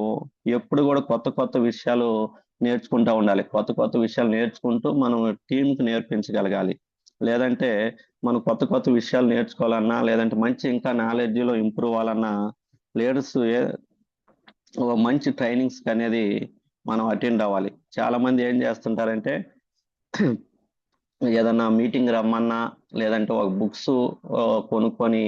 ఎప్పుడు కూడా కొత్త కొత్త విషయాలు నేర్చుకుంటూ ఉండాలి. కొత్త కొత్త విషయాలు నేర్చుకుంటూ మనం టీంకి నేర్పించగలగాలి. లేదంటే మనం కొత్త కొత్త విషయాలు నేర్చుకోవాలన్నా, లేదంటే మంచి ఇంకా నాలెడ్జ్లో ఇంప్రూవ్ అవ్వాలన్నా లీడర్స్ ఒక మంచి ట్రైనింగ్స్ అనేది మనం అటెండ్ అవ్వాలి. చాలా మంది ఏం చేస్తుంటారంటే ఏదన్నా మీటింగ్ రమ్మన్నా, లేదంటే ఒక బుక్స్ కొనుక్కొని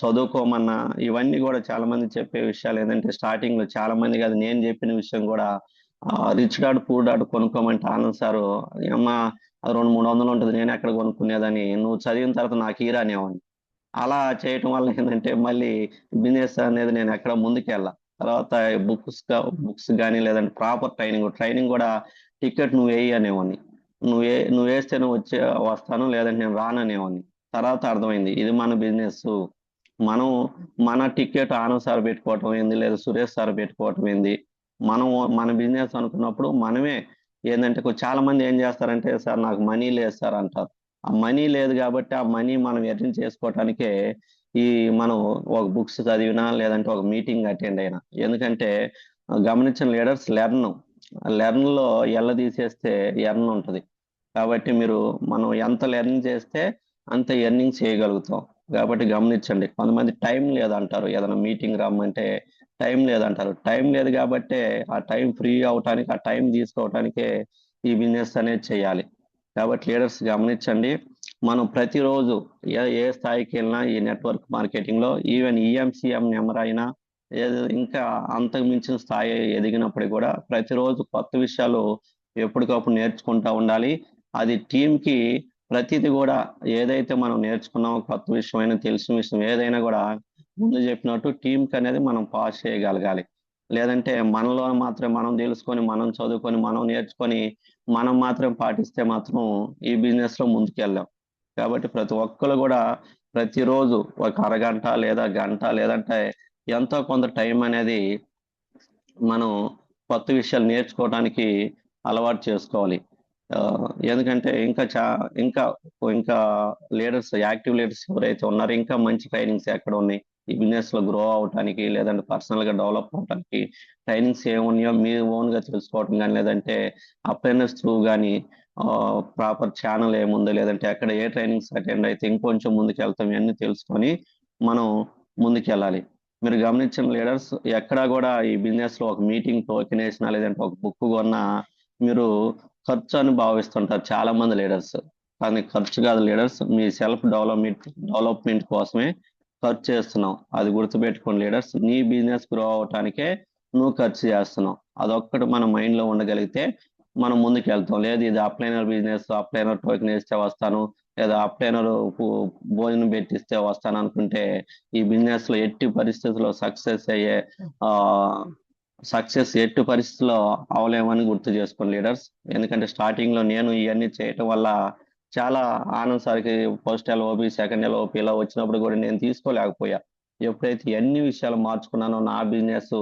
చదువుకోమన్నా, ఇవన్నీ కూడా చాలా మంది చెప్పే విషయాలు ఏంటంటే స్టార్టింగ్ లో చాలా మంది కాదు, నేను చెప్పిన విషయం కూడా రిచ్ డాడ్ పూర్ డాడ్ కొనుక్కోమంటే ఆనంద్ సారు అమ్మ అది 200-300 ఉంటుంది, నేను ఎక్కడ కొనుక్కునేదని, నువ్వు చదివిన తర్వాత నాకు ఈరా అనేవాడిని. అలా చేయటం వల్ల ఏంటంటే మళ్ళీ బిజినెస్ అనేది నేను ఎక్కడ ముందుకెళ్ళా. తర్వాత బుక్స్ కానీ, లేదంటే ప్రాపర్ ట్రైనింగ్ కూడా టికెట్ నువ్వు వేయి అనేవాడిని. నువ్వు వేస్తే నువ్వు వస్తాను, లేదంటే నేను రాననేవాడిని. తర్వాత అర్థమైంది ఇది మన బిజినెస్. మనం మన టికెట్ ఆనంద్ సార్ పెట్టుకోవటం ఏంది, లేదా సురేష్ సార్ పెట్టుకోవటం ఏంది, మనం మన బిజినెస్ అనుకున్నప్పుడు మనమే ఏంటంటే చాలా మంది ఏం చేస్తారంటే సార్ నాకు మనీ లేదు సార్ అంటారు. ఆ మనీ లేదు కాబట్టి ఆ మనీ మనం ఎర్న్ చేసుకోవటానికే ఈ మనం ఒక బుక్స్ చదివినా, లేదంటే ఒక మీటింగ్ అటెండ్ అయినా. ఎందుకంటే గమనించిన లీడర్స్ లెర్న్ లో ఎల్ల తీసేస్తే ఎర్న్ ఉంటుంది. కాబట్టి మనం ఎంత లెర్న్ చేస్తే అంత ఎర్నింగ్ చేయగలుగుతాం. కాబట్టి గమనించండి. కొంతమంది టైం లేదంటారు, ఏదైనా మీటింగ్ రమ్మంటే టైం లేదంటారు. టైం లేదు కాబట్టి ఆ టైం ఫ్రీ అవటానికి, ఆ టైం తీసుకోవటానికే ఈ బిజినెస్ అనేది చేయాలి. కాబట్టి లీడర్స్ గమనించండి, మనం ప్రతిరోజు ఏ స్థాయికి వెళ్ళినా ఈ నెట్వర్క్ మార్కెటింగ్ లో ఈవెన్ ఈఎంసీఎం నెంబర్ అయినా ఇంకా అంతకు మించిన స్థాయి ఎదిగినప్పుడు కూడా ప్రతిరోజు కొత్త విషయాలు ఎప్పటికప్పుడు నేర్చుకుంటా ఉండాలి. అది టీంకి ప్రతిది కూడా ఏదైతే మనం నేర్చుకున్నామో కొత్త విషయమైనా, తెలిసిన విషయం ఏదైనా కూడా ముందు చెప్పినట్టు టీంకి అనేది మనం పాస్ చేయగలగాలి. లేదంటే మనలో మాత్రం మనం తెలుసుకొని, మనం చదువుకొని, మనం నేర్చుకొని మనం మాత్రం పాటిస్తే మాత్రం ఈ బిజినెస్ లో ముందుకెళ్ళాం. కాబట్టి ప్రతి ఒక్కరు కూడా ప్రతిరోజు ఒక అరగంట లేదా గంట, లేదంటే ఎంతో కొంత టైం అనేది మనం కొత్త విషయాలు నేర్చుకోవడానికి అలవాటు చేసుకోవాలి. ఎందుకంటే ఇంకా ఇంకా యాక్టివ్ లీడర్స్ ఎవరైతే ఉన్నారో ఇంకా మంచి ట్రైనింగ్స్ ఎక్కడ ఉన్నాయి ఈ బిజినెస్ లో గ్రో అవటానికి, లేదంటే పర్సనల్ గా డెవలప్ అవటానికి ట్రైనింగ్స్ ఏమున్నాయో మీరు ఓన్ గా తెలుసుకోవటం కానీ, లేదంటే అప్రెంటిస్ త్రూ కానీ, ప్రాపర్ ఛానల్ ఏముందో, లేదంటే ఎక్కడ ఏ ట్రైనింగ్స్ అటెండ్ అయితే ఇంకొంచెం ముందుకు వెళ్తాం, ఇవన్నీ తెలుసుకొని మనం ముందుకెళ్ళాలి. మీరు గమనించిన లీడర్స్, ఎక్కడా కూడా ఈ బిజినెస్ లో ఒక మీటింగ్ టోకెన్ వేసినా, లేదంటే ఒక బుక్ కొన్నా మీరు ఖర్చు అని భావిస్తుంటారు చాలా మంది లీడర్స్. కానీ ఖర్చు కాదు లీడర్స్, మీ సెల్ఫ్ డెవలప్మెంట్ కోసమే ఖర్చు చేస్తున్నావు. అది గుర్తుపెట్టుకోండి లీడర్స్. నీ బిజినెస్ గ్రో అవటానికే నువ్వు ఖర్చు చేస్తున్నావు. అదొక్కటి మన మైండ్ లో ఉండగలిగితే మనం ముందుకు వెళ్తాం. లేదు ఇది అప్లైనర్ బిజినెస్, అప్లైనర్ టోకెన్ వేస్తే వస్తాను, లేదా అప్లైనర్ భోజనం పెట్టిస్తే వస్తాను అనుకుంటే ఈ బిజినెస్ లో ఎట్టి పరిస్థితుల్లో ఎట్టి పరిస్థితుల్లో అవలేమని గుర్తు చేసుకోండి లీడర్స్. ఎందుకంటే స్టార్టింగ్ లో నేను ఇవన్నీ చేయటం వల్ల చాలా ఆనంద్ సార్కి ఫస్ట్ ఎల్ఓపి, సెకండ్ ఎల్ఓపి ఇలా వచ్చినప్పుడు కూడా నేను తీసుకోలేకపోయా. ఎప్పుడైతే అన్ని విషయాలు మార్చుకున్నానో, నా బిజినెస్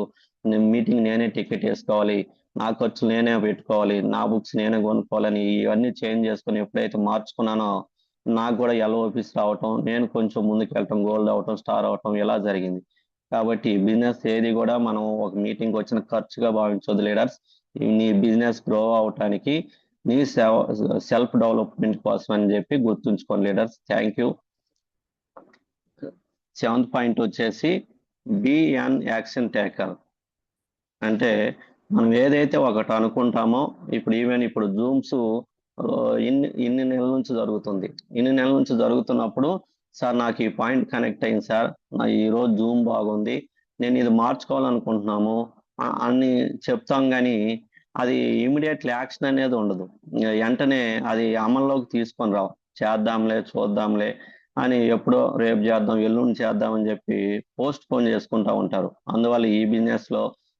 మీటింగ్ నేనే టికెట్ వేసుకోవాలి, నా ఖర్చులు నేనే పెట్టుకోవాలి, నా బుక్స్ నేనే కొనుక్కోవాలని ఇవన్నీ చేంజ్ చేసుకుని ఎప్పుడైతే మార్చుకున్నానో నాకు కూడా ఎల్ఓపిస్ రావటం, నేను కొంచెం ముందుకు వెళ్ళటం, గోల్డ్ అవటం, స్టార్ అవటం ఇలా జరిగింది. కాబట్టి బిజినెస్ ఏది కూడా మనం ఒక మీటింగ్ వచ్చిన ఖర్చుగా భావించొద్దు లీడర్స్. నీ బిజినెస్ గ్రో అవటానికి, నీ సెల్ఫ్ డెవలప్మెంట్ కోసం అని చెప్పి గుర్తుంచుకోండి leaders. Thank you. 7th point వచ్చేసి బీ అన్ యాక్షన్ టేకర్. అంటే మనం ఏదైతే ఒకటి అనుకుంటామో, ఇప్పుడు జూమ్స్ ఇన్ని నెలల నుంచి జరుగుతుంది. ఇన్ని నెలల నుంచి జరుగుతున్నప్పుడు సార్ నాకు ఈ పాయింట్ కనెక్ట్ అయింది సార్, నా ఈరోజు జూమ్ బాగుంది, నేను ఇది మార్చుకోవాలనుకుంటున్నాము అని చెప్తాం. కానీ అది ఇమీడియట్లీ యాక్షన్ అనేది ఉండదు. వెంటనే అది అమల్లోకి తీసుకొని రావు. చేద్దాంలే, చూద్దాంలే అని ఎప్పుడో రేపు చేద్దాం, ఎల్లుండి చేద్దాం అని చెప్పి పోస్ట్ పోన్ చేసుకుంటా ఉంటారు. అందువల్ల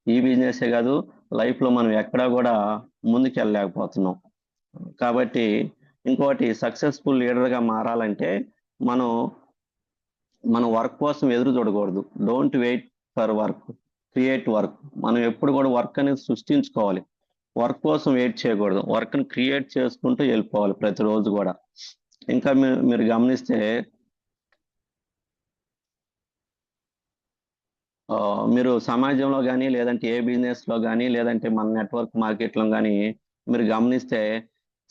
ఈ బిజినెసే కాదు, లైఫ్లో మనం ఎక్కడా కూడా ముందుకెళ్ళలేకపోతున్నాం. కాబట్టి ఇంకోటి, సక్సెస్ఫుల్ లీడర్గా మారాలంటే మనం మన వర్క్ కోసం ఎదురు చూడకూడదు. Don't wait for work, create work. మనం ఎప్పుడు కూడా వర్క్ అనేది సృష్టించుకోవాలి. వర్క్ కోసం వెయిట్ చేయకూడదు. వర్క్ని క్రియేట్ చేసుకుంటూ వెళ్ళిపోవాలి ప్రతిరోజు కూడా. ఇంకా మీరు గమనిస్తే మీరు సమాజంలో కానీ, లేదంటే ఏ బిజినెస్లో కానీ, లేదంటే మన నెట్వర్క్ మార్కెట్లో కానీ మీరు గమనిస్తే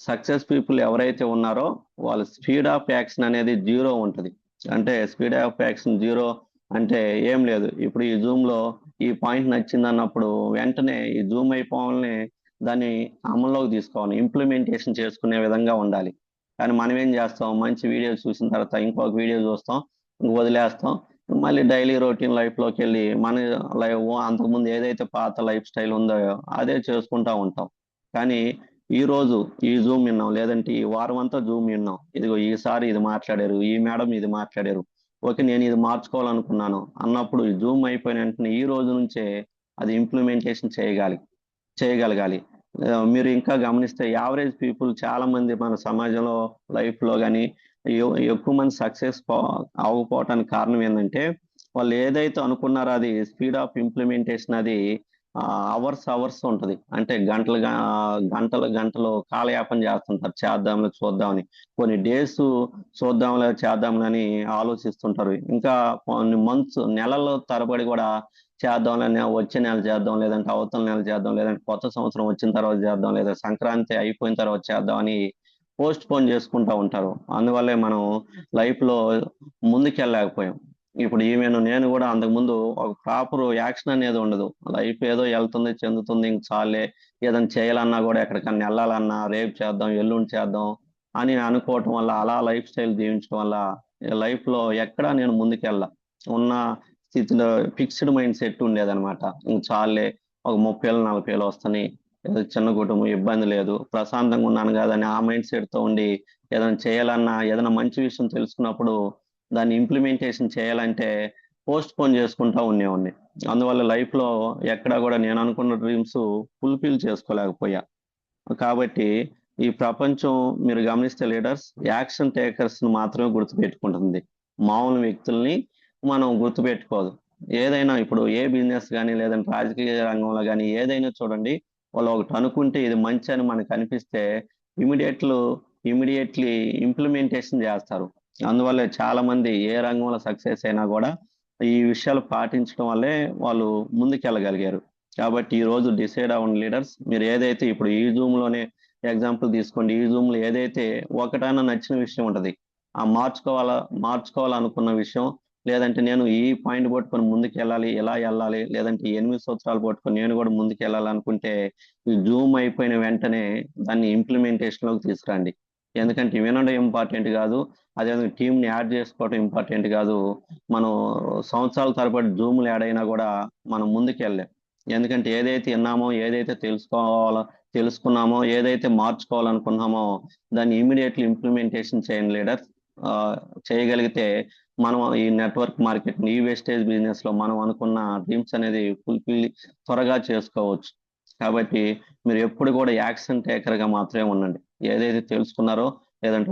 సక్సెస్ పీపుల్ ఎవరైతే ఉన్నారో వాళ్ళ స్పీడ్ ఆఫ్ యాక్షన్ అనేది జీరో ఉంటుంది. అంటే స్పీడ్ ఆఫ్ యాక్షన్ జీరో అంటే ఏం లేదు. ఇప్పుడు ఈ జూమ్లో ఈ పాయింట్ నచ్చింది అన్నప్పుడు వెంటనే ఈ జూమ్ అయిపోవాలని దాన్ని అమల్లోకి తీసుకోవాలి, ఇంప్లిమెంటేషన్ చేసుకునే విధంగా ఉండాలి. కానీ మనం ఏం చేస్తాం, మంచి వీడియో చూసిన తర్వాత ఇంకొక వీడియో చూస్తాం, ఇంక వదిలేస్తాం, మళ్ళీ డైలీ రొటీన్ లైఫ్లోకి వెళ్ళి మన లైఫ్ అంతకుముందు ఏదైతే పాత లైఫ్ స్టైల్ ఉందో అదే చేసుకుంటా ఉంటాం. కానీ ఈ రోజు ఈ జూమ్ విన్నాం, లేదంటే ఈ వారం అంతా జూమ్ విన్నాం, ఇదిగో ఈసారి ఇది మాట్లాడారు, ఈ మేడం ఇది మాట్లాడారు, ఓకే నేను ఇది మార్చుకోవాలనుకున్నాను అన్నప్పుడు ఈ జూమ్ అయిపోయిన వెంటనే ఈ రోజు నుంచే అది ఇంప్లిమెంటేషన్ చేయగలగాలి. మీరు ఇంకా గమనిస్తే యావరేజ్ పీపుల్ చాలా మంది మన సమాజంలో లైఫ్లో కానీ ఎక్కువ మంది సక్సెస్ అవ్వకపోవటానికి కారణం ఏంటంటే వాళ్ళు ఏదైతే అనుకున్నారో అది స్పీడ్ ఆఫ్ ఇంప్లిమెంటేషన్ అది అవర్స్ ఉంటుంది. అంటే గంటలు కాలయాపన చేస్తుంటారు, చేద్దాంలే చూద్దామని. కొన్ని డేస్ చూద్దాంలే చేద్దాంలే అని ఆలోచిస్తుంటారు. ఇంకా కొన్ని మంత్స్ నెలల తరబడి కూడా చేద్దాంలే, వచ్చే నెల చేద్దాం, లేదంటే అవతల నెల చేద్దాం, లేదంటే కొత్త సంవత్సరం వచ్చిన తర్వాత చేద్దాం, లేదా సంక్రాంతి అయిపోయిన తర్వాత చేద్దాం అని పోస్ట్ పోన్ చేసుకుంటా ఉంటారు. అందువల్లే మనం లైఫ్లో ముందుకెళ్ళలేకపోయాం. ఇప్పుడు నేను కూడా అంతకుముందు ఒక ప్రాపర్ యాక్షన్ అనేది ఉండదు. లైఫ్ ఏదో వెళ్తుంది, చెందుతుంది, ఇంక చాలే, ఏదైనా చేయాలన్నా కూడా ఎక్కడికన్నా వెళ్ళాలన్నా రేపు చేద్దాం, ఎల్లుండి చేద్దాం అని అనుకోవటం వల్ల, అలా లైఫ్ స్టైల్ జీవించడం వల్ల లైఫ్లో ఎక్కడా నేను ముందుకెళ్ళా. ఉన్న స్థితిలో ఫిక్స్డ్ మైండ్ సెట్ ఉండేదన్నమాట. ఇంక చాలే, ఒక 30,000 40,000 వస్తున్నాయి, ఏదో చిన్న కుటుంబం, ఇబ్బంది లేదు, ప్రశాంతంగా ఉన్నాను కాదని ఆ మైండ్ సెట్తో ఉండి ఏదైనా చేయాలన్నా, ఏదైనా మంచి విషయం తెలుసుకున్నప్పుడు దాన్ని ఇంప్లిమెంటేషన్ చేయాలంటే పోస్ట్ పోన్ చేసుకుంటా ఉండేవాడిని. అందువల్ల లైఫ్లో ఎక్కడా కూడా నేను అనుకున్న డ్రీమ్స్ ఫుల్ఫిల్ చేసుకోలేకపోయా. కాబట్టి ఈ ప్రపంచం మీరు గమనిస్తే లీడర్స్ యాక్షన్ టేకర్స్ని మాత్రమే గుర్తుపెట్టుకుంటుంది, మామూలు వ్యక్తుల్ని మనం గుర్తుపెట్టుకోదు. ఏదైనా ఇప్పుడు ఏ బిజినెస్ కానీ, లేదంటే రాజకీయ రంగంలో కానీ ఏదైనా చూడండి, వాళ్ళు ఒకటి అనుకుంటే ఇది మంచి అని మనకు అనిపిస్తే ఇమీడియట్లీ ఇంప్లిమెంటేషన్ చేస్తారు. అందువల్ల చాలా మంది ఏ రంగంలో సక్సెస్ అయినా కూడా ఈ విషయాలు పాటించడం వల్లే వాళ్ళు ముందుకెళ్ళగలిగారు. కాబట్టి ఈ రోజు డిసైడ్ అవ్వండి లీడర్స్. మీరు ఏదైతే ఇప్పుడు ఈ జూమ్లోనే ఎగ్జాంపుల్ తీసుకోండి, ఈ జూమ్లో ఏదైతే ఒకటైనా నచ్చిన విషయం ఉంటుంది, ఆ మార్చుకోవాలనుకున్న విషయం, లేదంటే నేను ఈ పాయింట్ పట్టుకొని ముందుకు వెళ్ళాలి, ఎలా వెళ్ళాలి, లేదంటే 8 సంవత్సరాలు పట్టుకొని నేను కూడా ముందుకు వెళ్ళాలనుకుంటే ఈ జూమ్ అయిపోయిన వెంటనే దాన్ని ఇంప్లిమెంటేషన్లోకి తీసుకురండి. ఎందుకంటే వినడం ఇంపార్టెంట్ కాదు, అదే టీంని యాడ్ చేసుకోవడం ఇంపార్టెంట్ కాదు. మనం సంవత్సరాల తరబడి జూమ్లు యాడ్ అయినా కూడా మనం ముందుకెళ్ళాం. ఎందుకంటే ఏదైతే విన్నామో, ఏదైతే తెలుసుకున్నామో, ఏదైతే మార్చుకోవాలనుకున్నామో దాన్ని ఇమీడియట్లీ ఇంప్లిమెంటేషన్ చేయండి లీడర్. చేయగలిగితే మనం ఈ నెట్వర్క్ మార్కెట్, ఈ వేస్టేజ్ బిజినెస్లో మనం అనుకున్న డ్రీమ్స్ అనేది ఫుల్ఫిల్ త్వరగా చేసుకోవచ్చు. కాబట్టి మీరు ఎప్పుడు కూడా యాక్షన్ టేకర్గా మాత్రమే ఉండండి. ఏదైతే తెలుసుకున్నారో, లేదంటే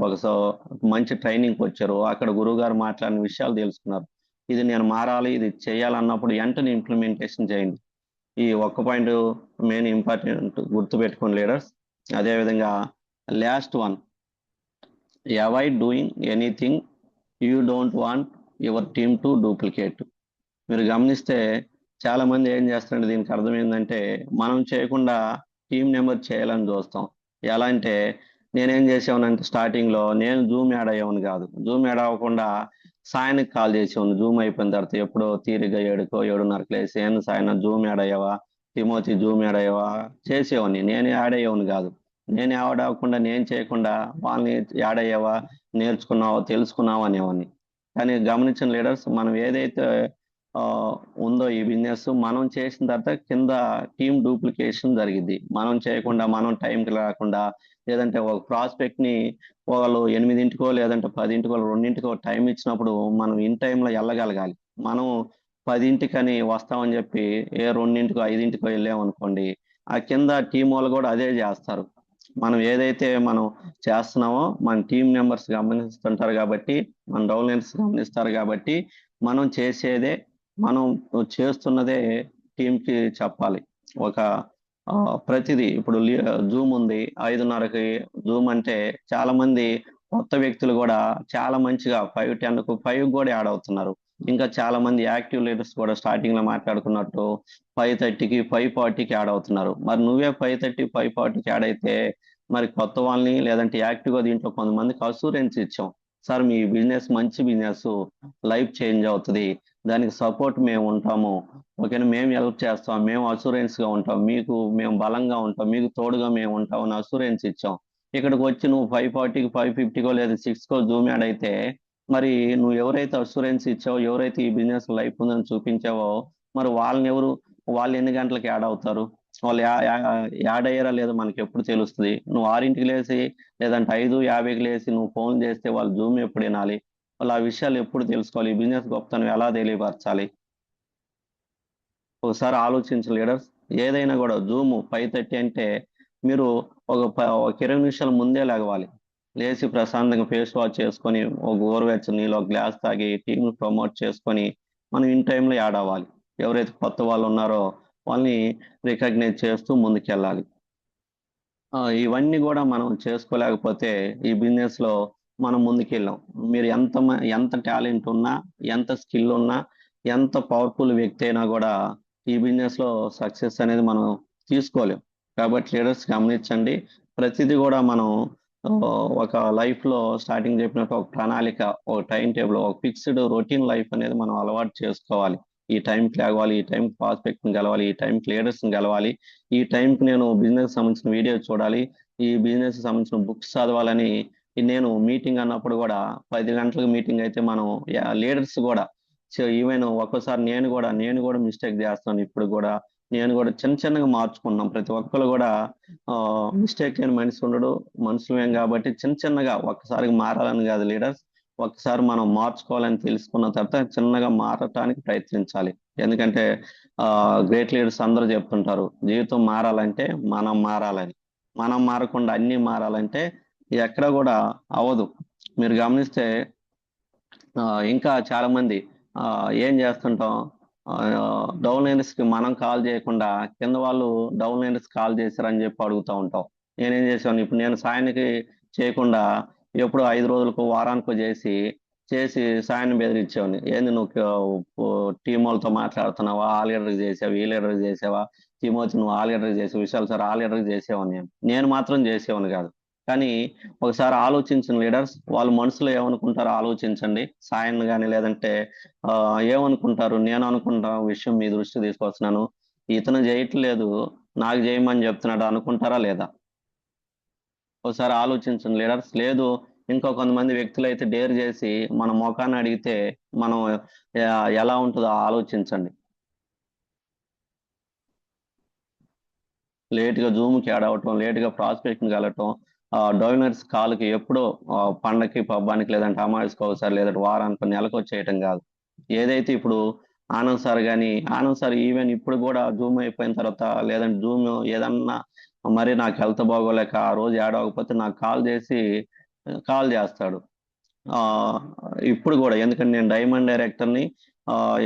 మంచి ట్రైనింగ్కి వచ్చారో, అక్కడ గురువు గారు మాట్లాడిన విషయాలు తెలుసుకున్నారు, ఇది నేను మారాలి, ఇది చేయాలన్నప్పుడు వెంటనే ఇంప్లిమెంటేషన్ చేయండి. ఈ ఒక్క పాయింట్ మెయిన్ ఇంపార్టెంట్ గుర్తుపెట్టుకోండి లీడర్స్. అదేవిధంగా last one, avoid doing anything you don't want your team to duplicate. మీరు గమనిస్తే చాలా మంది ఏం చేస్తారంటే దీనికి అర్థం ఏంటంటే మనం చేయకుండా టీం నెంబర్ చేయాలని చూస్తాం. ఎలా అంటే నేనేం చేసేవానంటే స్టార్టింగ్లో నేను జూమ్ యాడ్ అయ్యేవాని కాదు. జూమ్ యాడ్ అవ్వకుండా సాయనికి కాల్ చేసేవాడిని. జూమ్ అయిపోయిన తర్వాత ఎప్పుడో తీరిగా 7కో 7:30 లేసి, ఏం సాయన జూమ్ యాడ్ అయ్యావా, తిమోతి జూమ్ యాడ్ అయ్యావా చేసేవాడిని. నేను యాడ్ అయ్యేవాని కాదు. నేను యాడ్ అవ్వకుండా, నేను చేయకుండా వాళ్ళని యాడ్ అయ్యావా, నేర్చుకున్నావా, తెలుసుకున్నావా అనేవాడిని. కానీ గమనించిన లీడర్స్, మనం ఏదైతే ఆ, ఉందో ఈ బిజినెస్ మనం చేసిన తర్వాత కింద టీమ్ డూప్లికేషన్ జరిగింది. మనం చేయకుండా, మనం టైంకి రాకుండా, లేదంటే ఒక ప్రాస్పెక్ట్ ని వాళ్ళు 8కో లేదంటే 10కో 2కో టైం ఇచ్చినప్పుడు మనం ఇన్ టైంలో వెళ్ళగలగాలి. మనం 10కని వస్తామని చెప్పి 2కో 5కో వెళ్ళామనుకోండి, ఆ కింద టీం వాళ్ళు కూడా అదే చేస్తారు. మనం ఏదైతే మనం చేస్తున్నామో మన టీం మెంబర్స్ గమనిస్తుంటారు కాబట్టి, మన డౌన్లైన్స్ గమనిస్తారు కాబట్టి, మనం చేసేదే మనం చేస్తున్నదే టీంకి చెప్పాలి. ఒక ప్రతిదీ ఇప్పుడు జూమ్ ఉంది 5:30కి. జూమ్ అంటే చాలా మంది కొత్త వ్యక్తులు కూడా చాలా మంచిగా 5:10కు 5 కూడా యాడ్ అవుతున్నారు. ఇంకా చాలా మంది యాక్టివ్ లీడర్స్ కూడా స్టార్టింగ్ లో మాట్లాడుకున్నట్టు 5:30కి 5:40కి యాడ్ అవుతున్నారు. మరి నువ్వే 5:30 5:40కి యాడ్ అయితే మరి కొత్త వాళ్ళని లేదంటే యాక్టివ్ గా దీంట్లో కొంతమందికి అసూరెన్స్ ఇచ్చాం. సార్ మీ బిజినెస్ మంచి బిజినెస్, లైఫ్ చేంజ్ అవుతుంది, దానికి సపోర్ట్ మేము ఉంటాము, ఓకేనా, మేము హెల్ప్ చేస్తాం, మేము అసూరెన్స్ గా ఉంటాం, మీకు మేము బలంగా ఉంటాం, మీకు తోడుగా మేము ఉంటాం అని అసూరెన్స్ ఇచ్చాం. ఇక్కడికి వచ్చి నువ్వు 5:40కి 5:50కో లేదా 6కో జూమ్ యాడ్ అయితే మరి నువ్వు ఎవరైతే అసూరెన్స్ ఇచ్చావో, ఎవరైతే ఈ బిజినెస్ లైఫ్ ఉందని చూపించావో, మరి వాళ్ళు ఎన్ని గంటలకు యాడ్ అవుతారు? వాళ్ళు యాడ్ అయ్యారా లేదో మనకి ఎప్పుడు తెలుస్తుంది? నువ్వు 6కి లేసి లేదంటే 5:50కి లేసి నువ్వు ఫోన్ చేస్తే వాళ్ళు జూమ్ ఎప్పుడు వినాలి? వాళ్ళు ఆ విషయాలు ఎప్పుడు తెలుసుకోవాలి? ఈ బిజినెస్ గొప్పతనం ఎలా తెలియపరచాలి? ఒకసారి ఆలోచించు లీడర్స్. ఏదైనా కూడా జూమ్ 5:30 అంటే మీరు ఒక 20 నిమిషాల ముందే లెగవాలి. లేచి ప్రశాంతంగా ఫేస్ వాష్ చేసుకొని, ఒక గోరువెచ్చని నీళ్ళు ఒక గ్లాస్ తాగి టీమ్ ప్రమోట్ చేసుకొని మనం ఇన్ టైంలో యాడ్ అవ్వాలి. ఎవరైతే కొత్త వాళ్ళు ఉన్నారో వాళ్ళని రికగ్నైజ్ చేస్తూ ముందుకెళ్ళాలి. ఇవన్నీ కూడా మనం చేసుకోలేకపోతే ఈ బిజినెస్ లో మనం ముందుకెళ్ళాం. మీరు ఎంత టాలెంట్ ఉన్నా, ఎంత స్కిల్ ఉన్నా, ఎంత పవర్ఫుల్ వ్యక్తి అయినా కూడా ఈ బిజినెస్ లో సక్సెస్ అనేది మనం తీసుకోలేం. కాబట్టి లీడర్స్ గమనించండి. ప్రతిదీ కూడా మనం ఆ, ఒక లైఫ్ లో స్టార్టింగ్ చెప్పినట్టు ఒక ప్రణాళిక, ఒక టైం టేబుల్, ఒక ఫిక్స్డ్ రొటీన్ లైఫ్ అనేది మనం అలవాటు చేసుకోవాలి. ఈ టైంకి లేవాలి, ఈ టైంకి ప్రాస్పెక్ట్ ని గెలవాలి, ఈ టైంకి లీడర్స్ ని గెలవాలి, ఈ టైంకి నేను బిజినెస్ సంబంధించిన వీడియో చూడాలి, ఈ బిజినెస్ సంబంధించిన బుక్స్ చదవాలని నేను మీటింగ్ అన్నప్పుడు కూడా 10 గంటలకు మీటింగ్ అయితే మనం లీడర్స్ కూడా ఈవెన్ ఒక్కోసారి నేను కూడా మిస్టేక్ చేస్తాను. ఇప్పుడు కూడా నేను కూడా చిన్న చిన్నగా మార్చుకున్నాం. ప్రతి ఒక్కరు కూడా మిస్టేక్ లేని మనిషి ఉండడు, మనుషులమేం కాబట్టి చిన్న చిన్నగా ఒక్కసారిగా మారాలని కాదు లీడర్స్. ఒక్కసారి మనం మార్చుకోవాలని తెలుసుకున్న తర్వాత చిన్నగా మారటానికి ప్రయత్నించాలి. ఎందుకంటే గ్రేట్ లీడర్స్ అందరూ చెప్తుంటారు జీవితం మారాలంటే మనం మారాలని. మనం మారకుండా అన్ని మారాలంటే ఎక్కడ కూడా అవదు. మీరు గమనిస్తే ఆ, ఇంకా చాలా మంది ఆ, ఏం చేస్తుంటాం, డౌన్ లైనర్స్ కి మనం కాల్ చేయకుండా కింద వాళ్ళు డౌన్ లైనర్స్ కాల్ చేశారని చెప్పి అడుగుతూ ఉంటాం. నేనేం చేశాను, ఇప్పుడు నేను సాయానికి చేయకుండా ఎప్పుడు 5 రోజులకు వారానికో చేసి సాయాన్ని బెదిరించేవాడిని. ఏంది నువ్వు టీం వాళ్ళతో మాట్లాడుతున్నావా, ఆ లీడర్కి చేసావా, ఈ లీడర్కి చేసావా, తిమోతి నువ్వు ఆ లీడర్కి చేసావు, విశాల్ సార్ ఆ లీడర్కి చేసేవాడిని. నేను మాత్రం చేసేవాడిని కాదు. కానీ ఒకసారి ఆలోచించిన లీడర్స్, వాళ్ళ మనసులో ఏమనుకుంటారో ఆలోచించండి. సాయన్ కానీ లేదంటే ఆ, ఏమనుకుంటారు, నేను అనుకుంటా విషయం మీ దృష్టి తీసుకొస్తున్నాను, ఇతను చేయట్లేదు నాకు చేయమని చెప్తున్నాడు అనుకుంటారా లేదా? ఒకసారి ఆలోచించండి లీడర్స్. లేదు, ఇంకో కొంతమంది వ్యక్తులు అయితే డేర్ చేసి మన ముఖాన్ని అడిగితే మనం ఎలా ఉంటుందో ఆలోచించండి. లేట్గా జూమ్కి యాడ్ అవ్వటం, లేట్గా ప్రాస్పెక్ట్కి వెళ్ళటం, డోనర్స్ కాల్కి ఎప్పుడో పండగకి పబ్బానికి లేదంటే అమావాస్యకి ఒకసారి లేదంటే వారానికి నెలకు వచ్చేయటం కాదు. ఏదైతే ఇప్పుడు ఆనంద్ సార్ ఈవెన్ ఇప్పుడు కూడా జూమ్ అయిపోయిన తర్వాత లేదంటే జూమ్ ఏదన్నా మరి నాకు హెల్త్ బాగోలేక ఆ రోజు యాడ్ అవ్వకపోతే నాకు కాల్ చేస్తాడు. ఆ ఇప్పుడు కూడా ఎందుకంటే నేను డైమండ్ డైరెక్టర్ని,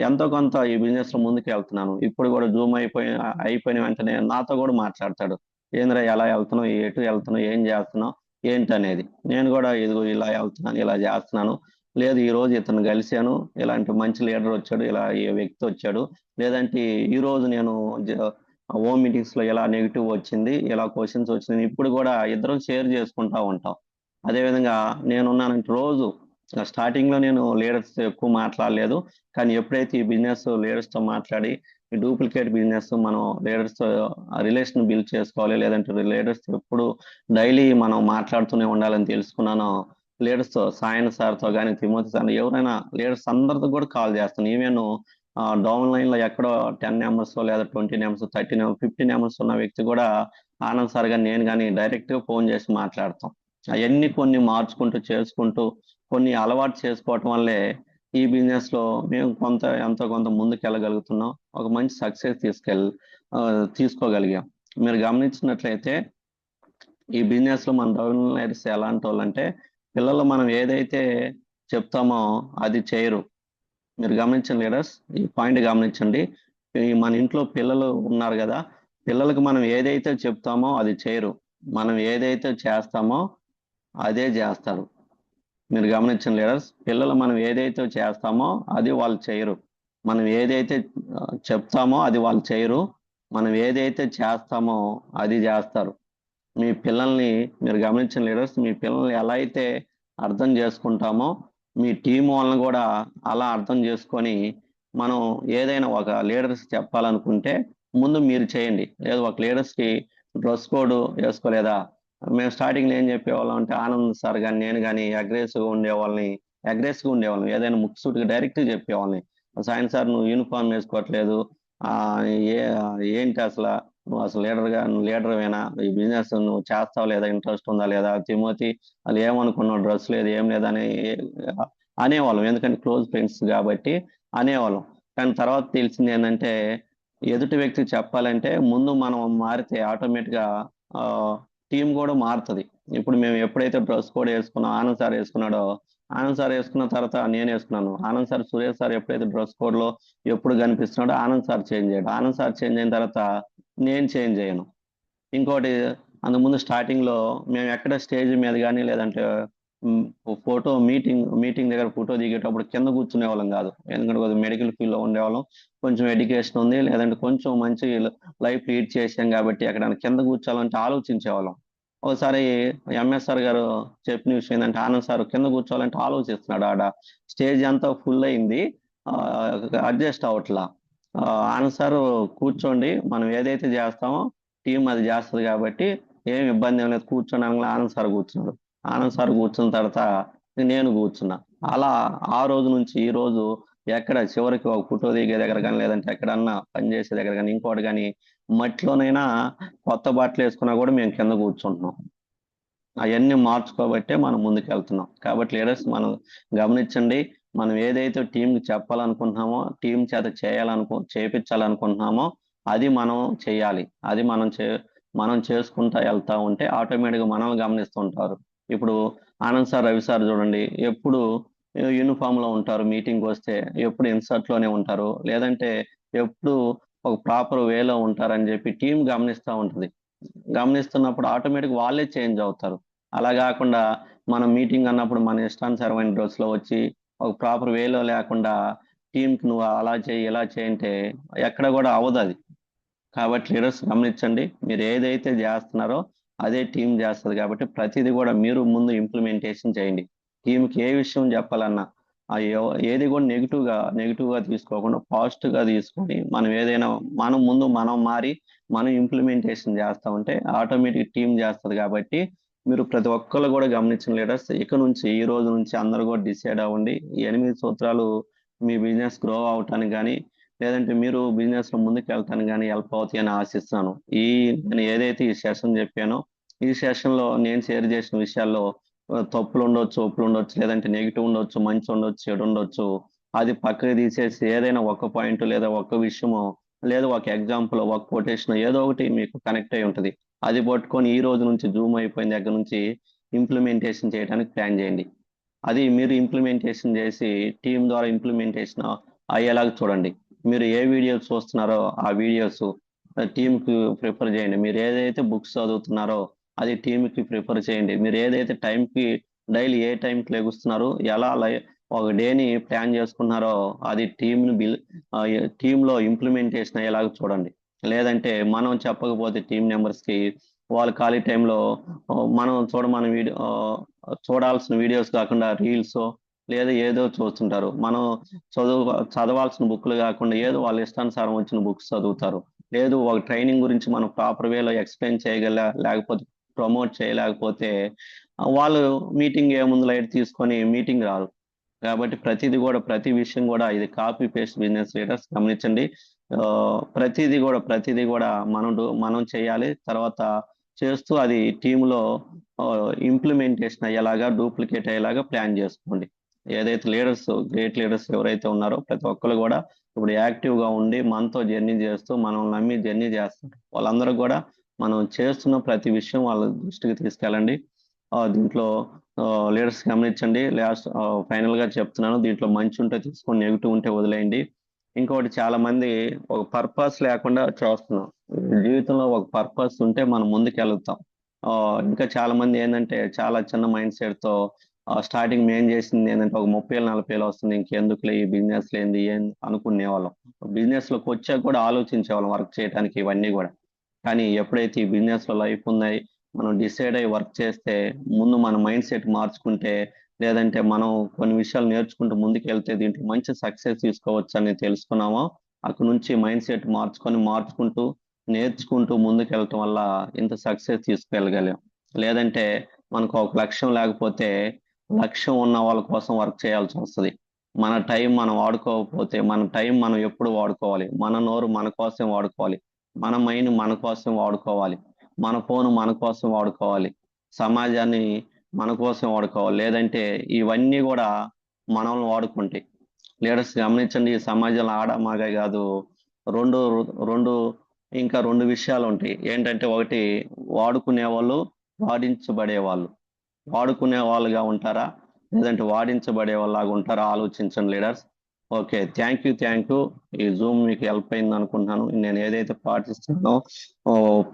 ఎంతో కొంత ఈ బిజినెస్ లో ముందుకు వెళ్తున్నాను. ఇప్పుడు కూడా జూమ్ అయిపోయిన వెంటనే నాతో కూడా మాట్లాడతాడు. ఏంద్రా ఎలా వెళ్తున్నావు, ఎటు వెళ్తున్నావు, ఏం చేస్తున్నావు, ఏంటనేది. నేను కూడా ఇదిగో ఇలా వెళ్తున్నాను, ఇలా చేస్తున్నాను, లేదు ఈ రోజు ఇతను కలిశాను, ఇలాంటి మంచి లీడర్ వచ్చాడు, ఇలా ఈ వ్యక్తి వచ్చాడు, లేదంటే ఈ రోజు నేను హోమ్ మీటింగ్స్ లో ఇలా నెగిటివ్ వచ్చింది, ఇలా క్వశ్చన్స్ వచ్చింది, ఇప్పుడు కూడా ఇద్దరం షేర్ చేసుకుంటా ఉంటాం. అదేవిధంగా నేనున్నానంటే రోజు స్టార్టింగ్ లో నేను లీడర్స్ ఎక్కువ మాట్లాడలేదు. కానీ ఎప్పుడైతే ఈ బిజినెస్ లీడర్స్ తో మాట్లాడి ఈ డూప్లికేట్ బిజినెస్ మనం లీడర్స్ తో రిలేషన్ బిల్డ్ చేసుకోవాలి, లేదంటే లీడర్స్ ఎప్పుడు డైలీ మనం మాట్లాడుతూనే ఉండాలని తెలుసుకున్నాను. లీడర్స్ తో సాయన్ సార్ తో కానీ తిమోతి సార్ ఎవరైనా లీడర్స్ అందరితో కూడా కాల్ చేస్తాను. ఈవెన్ డౌన్ లైన్లో ఎక్కడో 10 నెంబర్స్ లేదా 20 నెంబర్స్ 30 నెంబర్స్ 50 నెంబర్స్ ఉన్న వ్యక్తి కూడా ఆనంద్ సార్ గారు నేను కానీ డైరెక్ట్గా ఫోన్ చేసి మాట్లాడతాం. అవన్నీ కొన్ని మార్చుకుంటూ చేసుకుంటూ కొన్ని అలవాటు చేసుకోవటం వల్లే ఈ బిజినెస్లో మేము ఎంతో కొంత ముందుకు వెళ్ళగలుగుతున్నాం. ఒక మంచి సక్సెస్ తీసుకోగలిగాం. మీరు గమనించినట్లయితే ఈ బిజినెస్లో మన డౌన్ లైనర్స్ ఎలాంటి వాళ్ళు అంటే పిల్లలు మనం ఏదైతే చెప్తామో అది చేయరు. మీరు గమనించండి లీడర్స్, ఈ పాయింట్ గమనించండి. మన ఇంట్లో పిల్లలు ఉన్నారు కదా, పిల్లలకు మనం ఏదైతే చెప్తామో అది చేయరు, మనం ఏదైతే చేస్తామో అదే చేస్తారు. మీరు గమనించండి లీడర్స్, పిల్లలు మనం ఏదైతే చేస్తామో అది వాళ్ళు చేయరు, మనం ఏదైతే చెప్తామో అది వాళ్ళు చేయరు, మనం ఏదైతే చేస్తామో అది చేస్తారు. మీ పిల్లల్ని మీరు గమనించండి లీడర్స్, మీ పిల్లల్ని ఎలా అయితే అర్థం చేసుకుంటామో మీ టీం వాళ్ళని కూడా అలా అర్థం చేసుకొని మనం ఏదైనా ఒక లీడర్స్ చెప్పాలనుకుంటే ముందు మీరు చేయండి. లేదు ఒక లీడర్స్కి డ్రెస్ కోడ్ వేసుకోలేదా, మేము స్టార్టింగ్లో ఏం చెప్పేవాళ్ళం అంటే ఆనంద్ సార్ కానీ నేను కానీ అగ్రెసివ్గా ఉండేవాళ్ళం. ఏదైనా ముక్సూటిగా డైరెక్ట్గా చెప్పేవాళ్ళని, సాయం సార్ నువ్వు యూనిఫామ్ వేసుకోవట్లేదు, ఏ ఏంటి అసలు నువ్వు అసలు లీడర్వేనా, ఈ బిజినెస్ నువ్వు చేస్తావు లేదా, ఇంట్రెస్ట్ ఉందా లేదా, తిమోతి వాళ్ళు ఏమనుకున్నావు, డ్రెస్ లేదు ఏం లేదని అనేవాళ్ళం. ఎందుకంటే క్లోజ్ ఫ్రెండ్స్ కాబట్టి అనేవాళ్ళం. కానీ తర్వాత తెలిసింది ఏంటంటే ఎదుటి వ్యక్తికి చెప్పాలంటే ముందు మనం మారితే ఆటోమేటిక్గా టీం కూడా మారుతుంది. ఇప్పుడు మేము ఎప్పుడైతే డ్రెస్ కోడ్ వేసుకున్నాం, ఆనంద్ సార్ వేసుకున్నాడో, ఆనంద్ సార్ వేసుకున్న తర్వాత నేను వేసుకున్నాను, ఆనంద్ సార్ సురేష్ సార్ ఎప్పుడైతే డ్రెస్ కోడ్లో ఎప్పుడు కనిపిస్తున్నాడో ఆనంద్ సార్ చేంజ్ చేయడు, ఆనంద్ సార్ చేంజ్ అయిన తర్వాత నేను చేంజ్ చేయను. ఇంకోటి, అంతకుముందు స్టార్టింగ్లో మేము ఎక్కడ స్టేజ్ మీద కానీ లేదంటే ఫోటో మీటింగ్ దగ్గర ఫోటో దిగేటప్పుడు కింద కూర్చునే వాళ్ళం కాదు. ఎందుకంటే కొద్దిగా మెడికల్ ఫీల్డ్లో ఉండేవాళ్ళం, కొంచెం ఎడ్యుకేషన్ ఉంది, లేదంటే కొంచెం మంచి లైఫ్ లీడ్ చేసాం కాబట్టి ఎక్కడైనా కింద కూర్చోవాలంటే ఆలోచించేవాళ్ళం. ఒకసారి ఎంఎస్ఆర్ గారు చెప్పిన విషయం ఏంటంటే ఆనంద్ సార్ కింద కూర్చోవాలంటే ఆలోచిస్తున్నాడు, ఆడ స్టేజ్ అంతా ఫుల్ అయింది, అడ్జస్ట్ అవ్వట్లా. ఆనంద్ సార్ కూర్చోండి, మనం ఏదైతే చేస్తామో టీం అది చేస్తుంది కాబట్టి ఏం ఇబ్బంది ఏం లేదు, కూర్చోండి అనగా ఆనంద్ సార్ కూర్చున్నాడు. ఆనంద్ సార్ కూర్చున్న తర్వాత నేను కూర్చున్నా. అలా ఆ రోజు నుంచి ఈ రోజు ఎక్కడ చివరికి ఒక ఫోటో దిగే దగ్గర కానీ లేదంటే ఎక్కడన్నా పనిచేసే దగ్గర కానీ ఇంకోటి కానీ మట్టిలోనైనా కొత్త బట్టలు వేసుకున్నా కూడా మేము కింద కూర్చుంటున్నాం. అవన్నీ మార్చుకోబట్టే మనం ముందుకు వెళ్తున్నాం. కాబట్టి లీడర్స్ మనం గమనించండి, మనం ఏదైతే టీంకి చెప్పాలనుకుంటున్నామో, టీం చేత చేయించాలనుకుంటున్నామో అది మనం చేయాలి. అది మనం చేసుకుంటా వెళ్తా ఉంటే ఆటోమేటిక్గా మనల్ని గమనిస్తుంటారు. ఇప్పుడు ఆనంద్ సార్, రవి సార్ చూడండి, ఎప్పుడు యూనిఫామ్లో ఉంటారు, మీటింగ్ వస్తే ఎప్పుడు ఇన్సర్ట్లోనే ఉంటారు, లేదంటే ఎప్పుడు ఒక ప్రాపర్ వేలో ఉంటారని చెప్పి టీం గమనిస్తూ ఉంటుంది. గమనిస్తున్నప్పుడు ఆటోమేటిక్ వాళ్ళే చేంజ్ అవుతారు. అలా కాకుండా మనం మీటింగ్ అన్నప్పుడు మన ఇష్టానుసారమైన డ్రెస్లో వచ్చి ఒక ప్రాపర్ వేలో లేకుండా టీంకి నువ్వు అలా చేయి ఇలా చేయంటే ఎక్కడ కూడా అవ్వదు అది. కాబట్టి లీడర్స్ గమనించండి, మీరు ఏదైతే చేస్తున్నారో అదే టీం చేస్తుంది. కాబట్టి ప్రతిదీ కూడా మీరు ముందు ఇంప్లిమెంటేషన్ చేయండి. టీంకి ఏ విషయం చెప్పాలన్నా ఏది కూడా నెగిటివ్గా తీసుకోకుండా పాజిటివ్గా తీసుకొని మనం ఏదైనా మనం మారి మనం ఇంప్లిమెంటేషన్ చేస్తా ఉంటే ఆటోమేటిక్ టీం చేస్తుంది. కాబట్టి మీరు ప్రతి ఒక్కరు కూడా గమనించిన లీడర్స్ ఇక నుంచి ఈ రోజు నుంచి అందరూ కూడా డిసైడ్ అవ్వండి. ఈ 8 సూత్రాలు మీ బిజినెస్ గ్రో అవటానికి కానీ లేదంటే మీరు బిజినెస్లో ముందుకు వెళ్ళటానికి కానీ హెల్ప్ అవుతాయని ఆశిస్తున్నాను. నేను ఏదైతే ఈ సెషన్ చెప్పానో ఈ సెషన్లో నేను షేర్ చేసిన విషయాల్లో తప్పులు ఉండొచ్చు, ఒప్పులు ఉండొచ్చు, లేదంటే నెగిటివ్ ఉండొచ్చు, మంచి ఉండొచ్చు, చెడు ఉండొచ్చు, అది పక్కకి తీసేసి ఏదైనా ఒక పాయింట్ లేదా ఒక విషయమో లేదా ఒక ఎగ్జాంపుల్ ఒక కొటేషన్ ఏదో ఒకటి మీకు కనెక్ట్ అయి ఉంటుంది, అది పట్టుకొని ఈ రోజు నుంచి జూమ్ అయిపోయిన దగ్గర నుంచి ఇంప్లిమెంటేషన్ చేయడానికి ప్లాన్ చేయండి. అది మీరు ఇంప్లిమెంటేషన్ చేసి టీం ద్వారా ఇంప్లిమెంటేషన్ అయ్యేలాగా చూడండి. మీరు ఏ వీడియోస్ చూస్తున్నారో ఆ వీడియోస్ టీంకి ప్రిఫర్ చేయండి. మీరు ఏదైతే బుక్స్ చదువుతున్నారో అది టీంకి ప్రిఫర్ చేయండి. మీరు ఏదైతే టైంకి డైలీ ఏ టైంకి లెగుస్తున్నారో ఎలా ఒక డేని ప్లాన్ చేసుకున్నారో అది టీంలో ఇంప్లిమెంటేషన్ అయ్యేలాగా చూడండి. లేదంటే మనం చెప్పకపోతే టీం మెంబర్స్కి వాళ్ళు ఖాళీ టైంలో మనం చూడాల్సిన వీడియోస్ కాకుండా రీల్స్ లేదా ఏదో చూస్తుంటారు. మనం చదవాల్సిన బుక్లు కాకుండా ఏదో వాళ్ళ ఇష్టానుసారం వచ్చిన బుక్స్ చదువుతారు. లేదు ఒక ట్రైనింగ్ గురించి మనం ప్రాపర్ వేలో ఎక్స్ప్లెయిన్ లేకపోతే ప్రమోట్ చేయలేకపోతే వాళ్ళు మీటింగ్ ఏముంది లైట్ తీసుకొని మీటింగ్ రారు. కాబట్టి ప్రతి విషయం కూడా ఇది కాపీ పేస్ట్ బిజినెస్ లీడర్స్ గమనించండి. ప్రతిదీ కూడా మనం చేయాలి. తర్వాత చేస్తూ అది టీంలో ఇంప్లిమెంటేషన్ అయ్యేలాగా, డూప్లికేట్ అయ్యేలాగా ప్లాన్ చేసుకోండి. ఏదైతే గ్రేట్ లీడర్స్ ఎవరైతే ఉన్నారో ప్రతి ఒక్కరు కూడా ఇప్పుడు యాక్టివ్గా ఉండి మనతో జర్నీ చేస్తూ మనల్ని నమ్మి జర్నీ చేస్తారు. వాళ్ళందరూ కూడా మనం చేస్తున్న ప్రతి విషయం వాళ్ళ దృష్టికి తీసుకెళ్ళండి. దీంట్లో లీడర్స్ గమనించండి. ఫైనల్ గా చెప్తున్నాను, దీంట్లో మంచి ఉంటే తీసుకొని, నెగిటివ్ ఉంటే వదిలేయండి. ఇంకోటి, చాలా మంది ఒక పర్పస్ లేకుండా చేస్తున్నాం. జీవితంలో ఒక పర్పస్ ఉంటే మనం ముందుకెళ్తాం. ఇంకా చాలా మంది ఏంటంటే చాలా చిన్న మైండ్ సెట్ తో స్టార్టింగ్ మేము చేసింది ఏంటంటే ఒక 30,000 40,000 వస్తుంది, ఇంకెందుకులే ఈ బిజినెస్ లేనిది ఏం అనుకునేవాళ్ళం. బిజినెస్ లోకి వచ్చాక కూడా ఆలోచించేవాళ్ళం వర్క్ చేయడానికి ఇవన్నీ కూడా. కానీ ఎప్పుడైతే ఈ బిజినెస్ లో లైఫ్ ఉన్నాయి, మనం డిసైడ్ అయ్యి వర్క్ చేస్తే, ముందు మన మైండ్ సెట్ మార్చుకుంటే, లేదంటే మనం కొన్ని విషయాలు నేర్చుకుంటూ ముందుకెళ్తే దీంట్లో మంచి సక్సెస్ తీసుకోవచ్చు అని తెలుసుకున్నామో, అక్కడ నుంచి మైండ్ సెట్ మార్చుకుంటూ నేర్చుకుంటూ ముందుకెళ్ళటం వల్ల ఇంత సక్సెస్ తీసుకెళ్ళగలం. లేదంటే మనకు ఒక లక్ష్యం లేకపోతే, లక్ష్యం ఉన్న వాళ్ళ కోసం వర్క్ చేయాల్సి వస్తుంది. మన టైం మనం వాడుకోకపోతే, మన టైం మనం ఎప్పుడు వాడుకోవాలి, మన నోరు మన కోసం వాడుకోవాలి, మన మైండ్ మన కోసం వాడుకోవాలి, మన ఫోన్ మన కోసం వాడుకోవాలి, సమాజాన్ని మన కోసం వాడుకోవాలి. లేదంటే ఇవన్నీ కూడా మనల్ని వాడుకుంటాయి. లీడర్స్ గమనించండి, ఈ సమాజంలో ఆడ మగ కాదు, రెండు రెండు ఇంకా రెండు విషయాలు ఉంటాయి. ఏంటంటే, ఒకటి వాడుకునే వాళ్ళు, వాడించబడే వాళ్ళు. వాడుకునే వాళ్ళుగా ఉంటారా, లేదంటే వాడించబడే వాళ్ళలాగా ఉంటారా, ఆలోచించండి లీడర్స్. Okay, thank you. ఈ జూమ్ మీకు హెల్ప్ అయింది అనుకుంటున్నాను. నేను ఏదైతే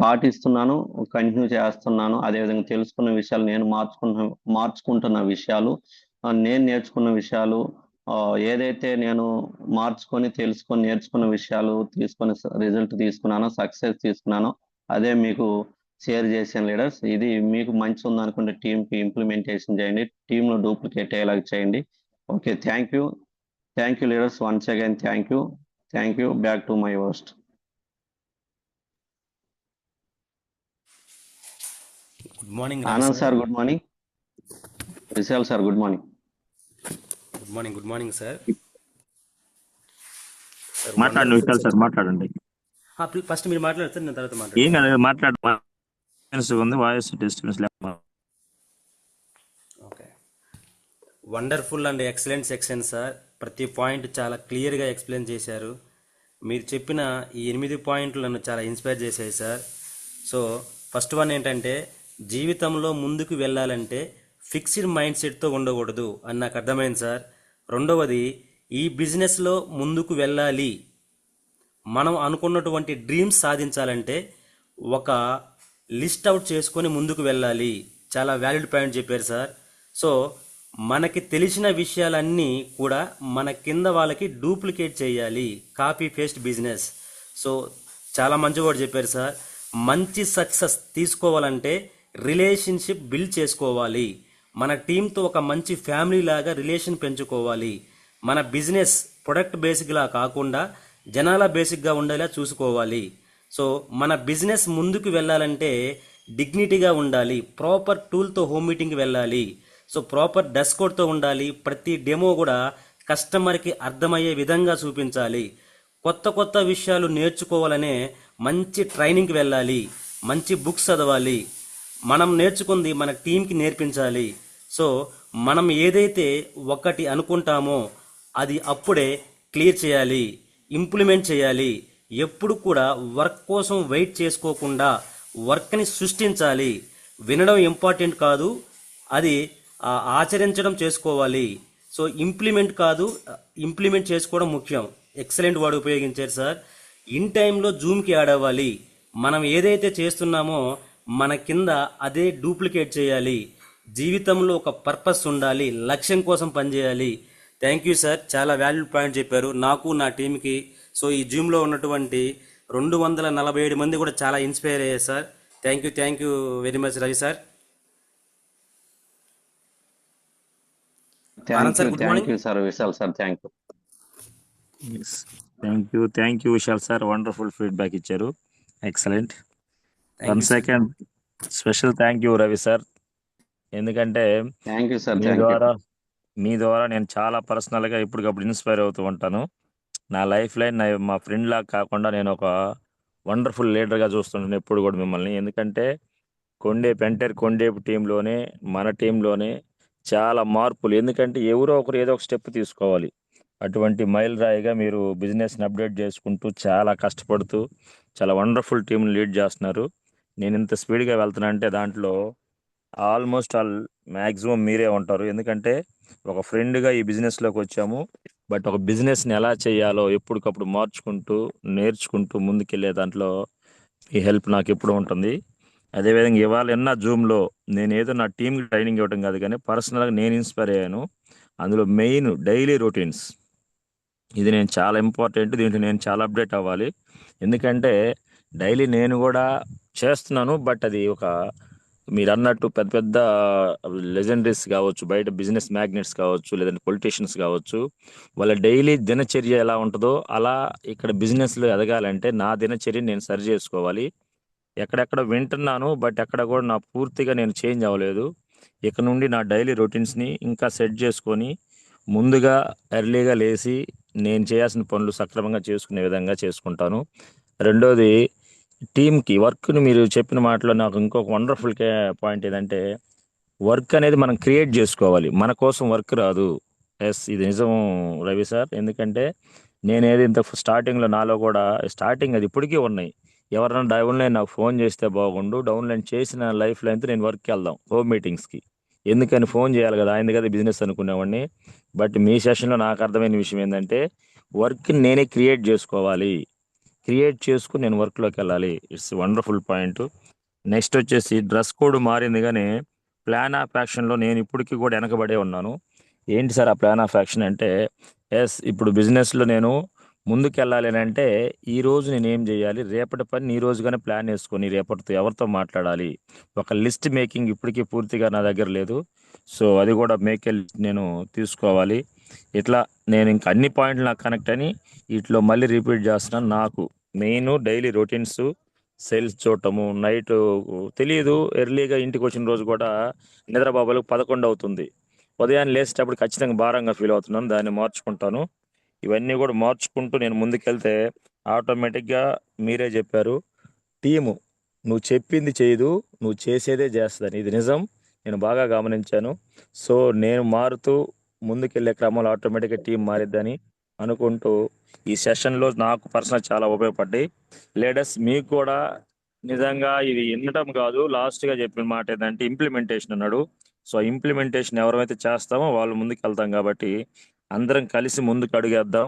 పాటిస్తున్నాను, కంటిన్యూ చేస్తున్నాను. అదేవిధంగా తెలుసుకున్న విషయాలు, నేను మార్చుకుంటున్న విషయాలు, నేను నేర్చుకున్న విషయాలు, ఏదైతే నేను మార్చుకొని, తెలుసుకొని, నేర్చుకున్న విషయాలు తీసుకొని రిజల్ట్ తీసుకున్నానో, సక్సెస్ తీసుకున్నానో, అదే మీకు షేర్ చేశాను లీడర్స్. ఇది మీకు మంచి ఉందనుకుంటే టీంకి ఇంప్లిమెంటేషన్ చేయండి, టీంలో డూప్లికేట్ అయ్యేలాగా చేయండి. Okay, thank you leaders. Once again thank you. Back to my host. Good morning Anand sir good morning. Vishal sir good morning. Good morning sir. మాట్లాడండి విశాల్ సార్, మాట్లాడండి. ఫస్ట్ మీరు మాట్లాడతారు, నేను తర్వాత ఏం మాట్లాడతాను. కాదు, ఉంది వాయిస్ డిస్టర్బెన్స్ లేకుండా. Okay, wonderful and excellent section sir. ప్రతి పాయింట్ చాలా క్లియర్గా ఎక్స్ప్లెయిన్ చేశారు. మీరు చెప్పిన ఈ 8 పాయింట్లు నన్ను చాలా ఇన్స్పైర్ చేశాయి సార్. సో ఫస్ట్ వన్ ఏంటంటే, జీవితంలో ముందుకు వెళ్ళాలంటే ఫిక్స్డ్ మైండ్ సెట్తో ఉండకూడదు అని నాకు అర్థమైంది సార్. రెండవది, ఈ బిజినెస్లో ముందుకు వెళ్ళాలి, మనం అనుకున్నటువంటి డ్రీమ్స్ సాధించాలంటే ఒక లిస్ట్ అవుట్ చేసుకొని ముందుకు వెళ్ళాలి. చాలా వ్యాలిడ్ పాయింట్ చెప్పారు సార్. సో మనకి తెలిసిన విషయాలన్నీ కూడా మన కింద వాళ్ళకి డూప్లికేట్ చేయాలి, కాపీ పేస్ట్ బిజినెస్. సో చాలా మంచి వర్డ్ చెప్పారు సార్. మంచి సక్సెస్ తీసుకోవాలంటే రిలేషన్షిప్ బిల్డ్ చేసుకోవాలి. మన టీంతో ఒక మంచి ఫ్యామిలీ లాగా రిలేషన్ పెంచుకోవాలి. మన బిజినెస్ ప్రొడక్ట్ బేసిక్లా కాకుండా జనాల బేసిక్గా ఉండేలా చూసుకోవాలి. సో మన బిజినెస్ ముందుకు వెళ్ళాలంటే డిగ్నిటీగా ఉండాలి, ప్రాపర్ టూల్తో హోమ్ మీటింగ్కి వెళ్ళాలి. సో ప్రాపర్ డ్రెస్ కోడ్తో ఉండాలి. ప్రతి డెమో కూడా కస్టమర్కి అర్థమయ్యే విధంగా చూపించాలి. కొత్త విషయాలు నేర్చుకోవాలనే మంచి ట్రైనింగ్కి వెళ్ళాలి, మంచి బుక్స్ చదవాలి, మనం నేర్చుకుంది మన టీంకి నేర్పించాలి. సో మనం ఏదైతే ఒకటి అనుకుంటామో అది అప్పుడే క్లియర్ చేయాలి, ఇంప్లిమెంట్ చేయాలి. ఎప్పుడు కూడా వర్క్ కోసం వెయిట్ చేసుకోకుండా వర్క్ని సృష్టించాలి. వినడం ఇంపార్టెంట్ కాదు, అది ఆచరించడం చేసుకోవాలి. సో ఇంప్లిమెంట్ చేసుకోవడం ముఖ్యం. ఎక్సలెంట్ వర్డ్ ఉపయోగించారు సార్. ఇన్ టైంలో జూమ్కి యాడ్ అవ్వాలి. మనం ఏదైతే చేస్తున్నామో మన కింద అదే డూప్లికేట్ చేయాలి. జీవితంలో ఒక పర్పస్ ఉండాలి, లక్ష్యం కోసం పనిచేయాలి. థ్యాంక్ యూ సార్, చాలా వాల్యూడ్ పాయింట్ చెప్పారు నాకు, నా టీంకి. సో ఈ జూమ్లో ఉన్నటువంటి 247 మంది కూడా చాలా ఇన్స్పైర్ అయ్యారు sir. Thank you very much Ravi sir. Thank you sir. Vishal sir thank you. Thank you Vishal sir, wonderful feedback ఇచ్చారు. Excellent. One second, special thank you Ravi sir. ఎందుకంటే థ్యాంక్ యూ సార్. మీ ద్వారా నేను చాలా పర్సనల్గా ఇప్పటికప్పుడు ఇన్స్పైర్ అవుతూ ఉంటాను. నా లైఫ్ లైన్ మా ఫ్రెండ్ లాగా కాకుండా నేను ఒక వండర్ఫుల్ లీడర్గా చూస్తుంటాను ఎప్పుడు కూడా మిమ్మల్ని. ఎందుకంటే కొండేపు టీంలోనే మన టీంలోనే చాలా మార్పులు. ఎందుకంటే ఎవరో ఒకరు ఏదో ఒక స్టెప్ తీసుకోవాలి. అటువంటి మైల్ రాయిగా మీరు బిజినెస్ని అప్డేట్ చేసుకుంటూ చాలా కష్టపడుతూ చాలా వండర్ఫుల్ టీంని లీడ్ చేస్తున్నారు. నేను ఇంత స్పీడ్గా వెళ్తున్నా అంటే దాంట్లో ఆల్మోస్ట్ ఆల్ మ్యాక్సిమం మీరే ఉంటారు. ఎందుకంటే ఒక ఫ్రెండ్గా ఈ బిజినెస్లోకి వచ్చాము. బట్ ఒక బిజినెస్ని ఎలా చేయాలో ఎప్పటికప్పుడు మార్చుకుంటూ నేర్చుకుంటూ ముందుకెళ్ళే దాంట్లో ఈ హెల్ప్ నాకు ఎప్పుడు ఉంటుంది. అదేవిధంగా ఇవాళ ఎన్న జూమ్లో నేను ఏదో నా టీంకి ట్రైనింగ్ ఇవ్వడం కాదు, కానీ పర్సనల్గా నేను ఇన్స్పైర్ అయ్యాను. అందులో మెయిన్ డైలీ రొటీన్స్. ఇది నేను చాలా ఇంపార్టెంట్. దీంట్లో నేను చాలా అప్డేట్ అవ్వాలి. ఎందుకంటే డైలీ నేను కూడా చేస్తున్నాను. బట్ అది ఒక మీరు అన్నట్టు పెద్ద పెద్ద లెజెండరీస్ కావచ్చు, బయట బిజినెస్ మ్యాగ్నెట్స్ కావచ్చు, లేదంటే పొలిటీషియన్స్ కావచ్చు, వాళ్ళ డైలీ దినచర్య ఎలా ఉంటుందో అలా ఇక్కడ బిజినెస్లో ఎదగాలంటే నా దినచర్య నేను సరి చేసుకోవాలి. ఎక్కడెక్కడ వింటున్నాను, బట్ ఎక్కడ కూడా నా పూర్తిగా నేను చేంజ్ అవ్వలేదు. ఇక నుండి నా డైలీ రొటీన్స్ని ఇంకా సెట్ చేసుకొని ముందుగా ఎర్లీగా లేచి నేను చేయాల్సిన పనులు సక్రమంగా చేసుకునే విధంగా చేసుకుంటాను. రెండోది, టీంకి వర్క్ని మీరు చెప్పిన మాటలో నాకు ఇంకొక వండర్ఫుల్ పాయింట్ ఏదంటే వర్క్ అనేది మనం క్రియేట్ చేసుకోవాలి. మన కోసం వర్క్ రాదు. ఎస్, ఇది నిజం రవి సార్. ఎందుకంటే నేనేది ఇంత స్టార్టింగ్లో నాలో కూడా స్టార్టింగ్ అది ఇప్పటికీ ఉన్నాయి. ఎవరైనా డౌన్లైన్ నాకు ఫోన్ చేస్తే బాగుండు, డౌన్లైన్ చేసిన లైఫ్ లైన్తో నేను వర్క్కి వెళ్దాం హోమ్ మీటింగ్స్కి. ఎందుకని ఫోన్ చేయాలి కదా, ఆయన కదా బిజినెస్ అనుకునేవాడిని. బట్ మీ సెషన్లో నాకు అర్థమైన విషయం ఏంటంటే వర్క్ని నేనే క్రియేట్ చేసుకోవాలి. క్రియేట్ చేసుకుని నేను వర్క్లోకి వెళ్ళాలి. It's wonderful point. నెక్స్ట్ వచ్చేసి డ్రెస్ కోడ్ మారింది, కానీ ప్లాన్ ఆఫ్ యాక్షన్లో నేను ఇప్పటికీ కూడా వెనకబడే ఉన్నాను. ఏంటి సార్ ఆ ప్లాన్ ఆఫ్ యాక్షన్ అంటే, ఎస్, ఇప్పుడు బిజినెస్లో నేను ముందుకెళ్ళాలి అని అంటే ఈ రోజు నేను ఏం చేయాలి, రేపటి పని ఈ రోజుగానే ప్లాన్ వేసుకొని రేపటితో ఎవరితో మాట్లాడాలి, ఒక లిస్ట్ మేకింగ్ ఇప్పటికీ పూర్తిగా నా దగ్గర లేదు. సో అది కూడా నేను తీసుకోవాలి. ఇట్లా నేను ఇంకా అన్ని పాయింట్లు నాకు కనెక్ట్ అని వీటిలో మళ్ళీ రిపీట్ చేస్తున్నాను. నాకు మెయిన్ డైలీ రొటీన్స్, సేల్స్ చూడటము, నైట్ తెలియదు, ఎర్లీగా ఇంటికి వచ్చిన రోజు కూడా నిద్రబాబులకు 11 అవుతుంది. ఉదయాన్నే లేచేటప్పుడు ఖచ్చితంగా భారంగా ఫీల్ అవుతున్నాను. దాన్ని మార్చుకుంటాను. ఇవన్నీ కూడా మార్చుకుంటూ నేను ముందుకెళ్తే ఆటోమేటిక్గా మీరే చెప్పారు, టీము నువ్వు చెప్పింది చేయదు, నువ్వు చేసేదే చేస్తుందని. ఇది నిజం, నేను బాగా గమనించాను. సో నేను మారుతూ ముందుకెళ్ళే క్రమంలో ఆటోమేటిక్గా టీం మారిద్దని అనుకుంటూ ఈ సెషన్లో నాకు పర్సనల్ చాలా ఉపయోగపడ్డాయి. లేడర్స్ మీకు కూడా నిజంగా ఇది వినటం కాదు, లాస్ట్గా చెప్పిన మాట ఏంటంటే ఇంప్లిమెంటేషన్ అన్నాడు. సో ఇంప్లిమెంటేషన్ ఎవరైతే చేస్తామో వాళ్ళు ముందుకు వెళ్తాం. కాబట్టి అందరం కలిసి ముందుకు అడుగేద్దాం.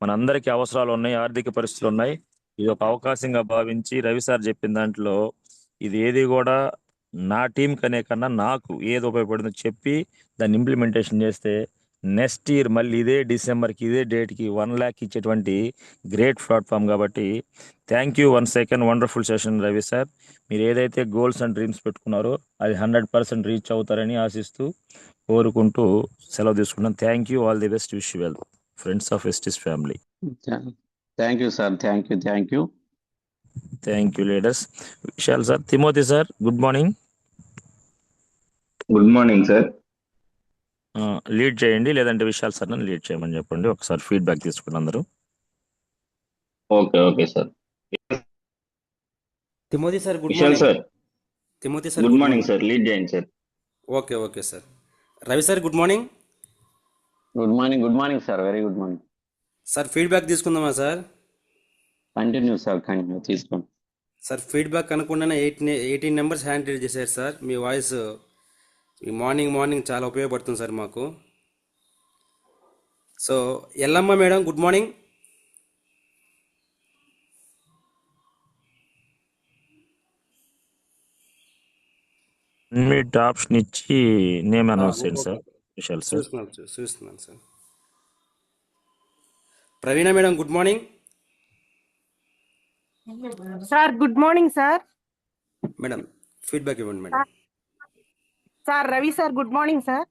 మనందరికీ అవసరాలు ఉన్నాయి, ఆర్థిక పరిస్థితులు ఉన్నాయి. ఇది ఒక అవకాశంగా భావించి రవి సార్ చెప్పిన దాంట్లో ఇది ఏది కూడా నా టీం కనే కన్నా నాకు ఏది ఉపయోగపడిందో చెప్పి దాన్ని ఇంప్లిమెంటేషన్ చేస్తే నెక్స్ట్ ఇయర్ మళ్ళీ ఇదే డిసెంబర్కి ఇదే డేట్కి 1 lakh ఇచ్చేటువంటి గ్రేట్ ప్లాట్ఫామ్. కాబట్టి thank you one second. Wonderful session Ravi sir. మీరు ఏదైతే గోల్స్ అండ్ డ్రీమ్స్ పెట్టుకున్నారో అది 100% రీచ్ అవుతారని ఆశిస్తూ కోరుకుంటూ సెలవు తీసుకున్నాను. Thank you. All the best. Wish well. Friends of ఎస్టిస్ family. Thank you sir. Thank you. Thank you leaders. Vishal sir, Timothy sir, good morning. Good morning sir. Lead చేయండి, లేదంటే విశాల్ సార్ నన్ను లీడ్ చేయమని చెప్పండి. ఒకసారి ఫీడ్బ్యాక్ తీసుకుని అందరూ. Okay sir. Timothy sir good Vishal morning. Sir, Timothy sir good morning sir. Lead చేయండి sir. Okay sir. Ravi sir good morning. Good morning sir. Very good morning sir feedback తీసుకుందామా సార్? కంటిన్యూ సార్, కంటిన్యూ తీసుకోండి sir feedback అనుకుండానే 18 numbers hand raise చేశారు sir. మీ voice ఈ morning చాలా ఉపయోగపడుతుంది sir మాకు. So Yellamma madam good morning. Meet option ఇచ్చి నేమ్ అనౌన్స్ చేయండి సార్. విశాల్ సార్. చూస్తున్నాను sir. Praveena madam good morning. Sir good morning sir. Madam feedback ఇవ్వండి madam. Sir Ravi sir good morning sir.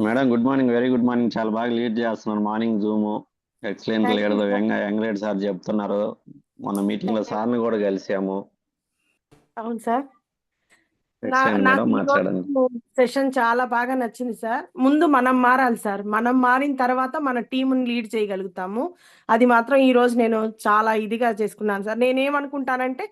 Madam. Good morning, very good morning. చాలా బాగా lead చేస్తున్నారు morning zoom. Excellent leader. Young leader sir చెప్తున్నారు. మన meeting లో సార్ని కూడా కలిసాము. అవును సార్. ఎక్స్చేంజ్ నాకు మేడం ఈ మాట్లాడండి. రోజు సెషన్ చాలా బాగా నచ్చింది సార్. ముందు మనం మారాలి సార్. మనం మారిన తర్వాత మన టీంని లీడ్ చేయగలుగుతాము. అది మాత్రం ఈ రోజు నేను చాలా ఇదిగా చేసుకున్నాను సార్. నేనేమనుకుంటానంటే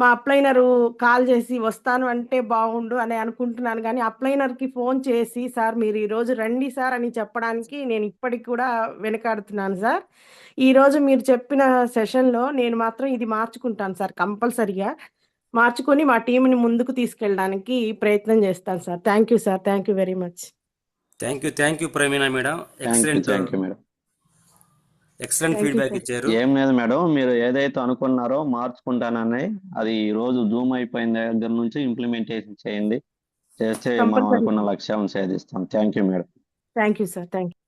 మా అప్లైనరు కాల్ చేసి వస్తాను అంటే బాగుండు అని అనుకుంటున్నాను, కానీ అప్లైనర్కి ఫోన్ చేసి సార్ మీరు ఈ రోజు రండి సార్ అని చెప్పడానికి నేను ఇప్పటికి కూడా వెనకాడుతున్నాను సార్. ఈ రోజు మీరు చెప్పిన సెషన్లో నేను మాత్రం ఇది మార్చుకుంటాను సార్, కంపల్సరిగా మార్చుకొని మా టీంని ముందుకు తీసుకెళ్ళడానికి ప్రయత్నం చేస్తాను sir. Thank you sir. Thank you very much. Thank you Praveena madam. Thank you madam. Excellent Thank you, feedback sir. ఇచ్చారు. ఏం లేదు మేడం, మీరు ఏదైతే అనుకున్నారో మార్చుకుంటానని అది ఈ రోజు జూమ్ అయిపోయిన దగ్గర నుంచి ఇంప్లిమెంటేషన్ చేయండి. చేస్తే మనం కంపల్సరీ అనుకున్న లక్ష్యం ఛేదిస్తాం. Thank you madam. Thank you sir. Thank you.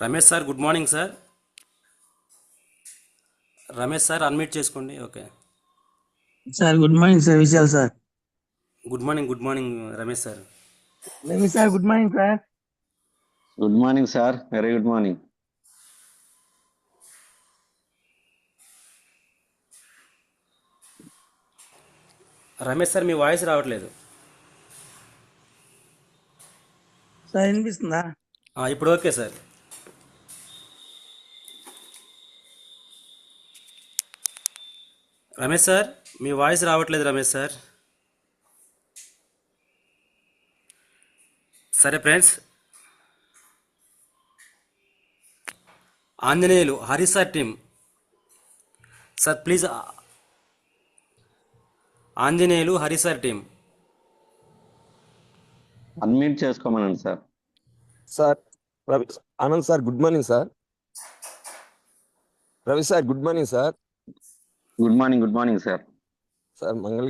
Ramesh sir good morning sir. Ramesh sir unmute చేసుకోండి. Okay. Sir good morning sir. Vishal sir. Good morning Ramesh sir. Ravi sir good morning sir. Good morning sir. Very good morning. Ramesh sir మీ voice రావట్లేదు. Sir వినిపిస్తుందా? ఇప్పుడు okay sir. Ramesh sir మీ voice రావట్లేదు Ramesh sir. సరే friends, Anjaneyulu Hari sir team sir please. Anjaneyulu Hari sir team unmute చేసుకోమనండి sir. Sir Ravi Anand sir good morning sir. Ravi sir good morning sir. Good morning sir. Sir Mangalagiri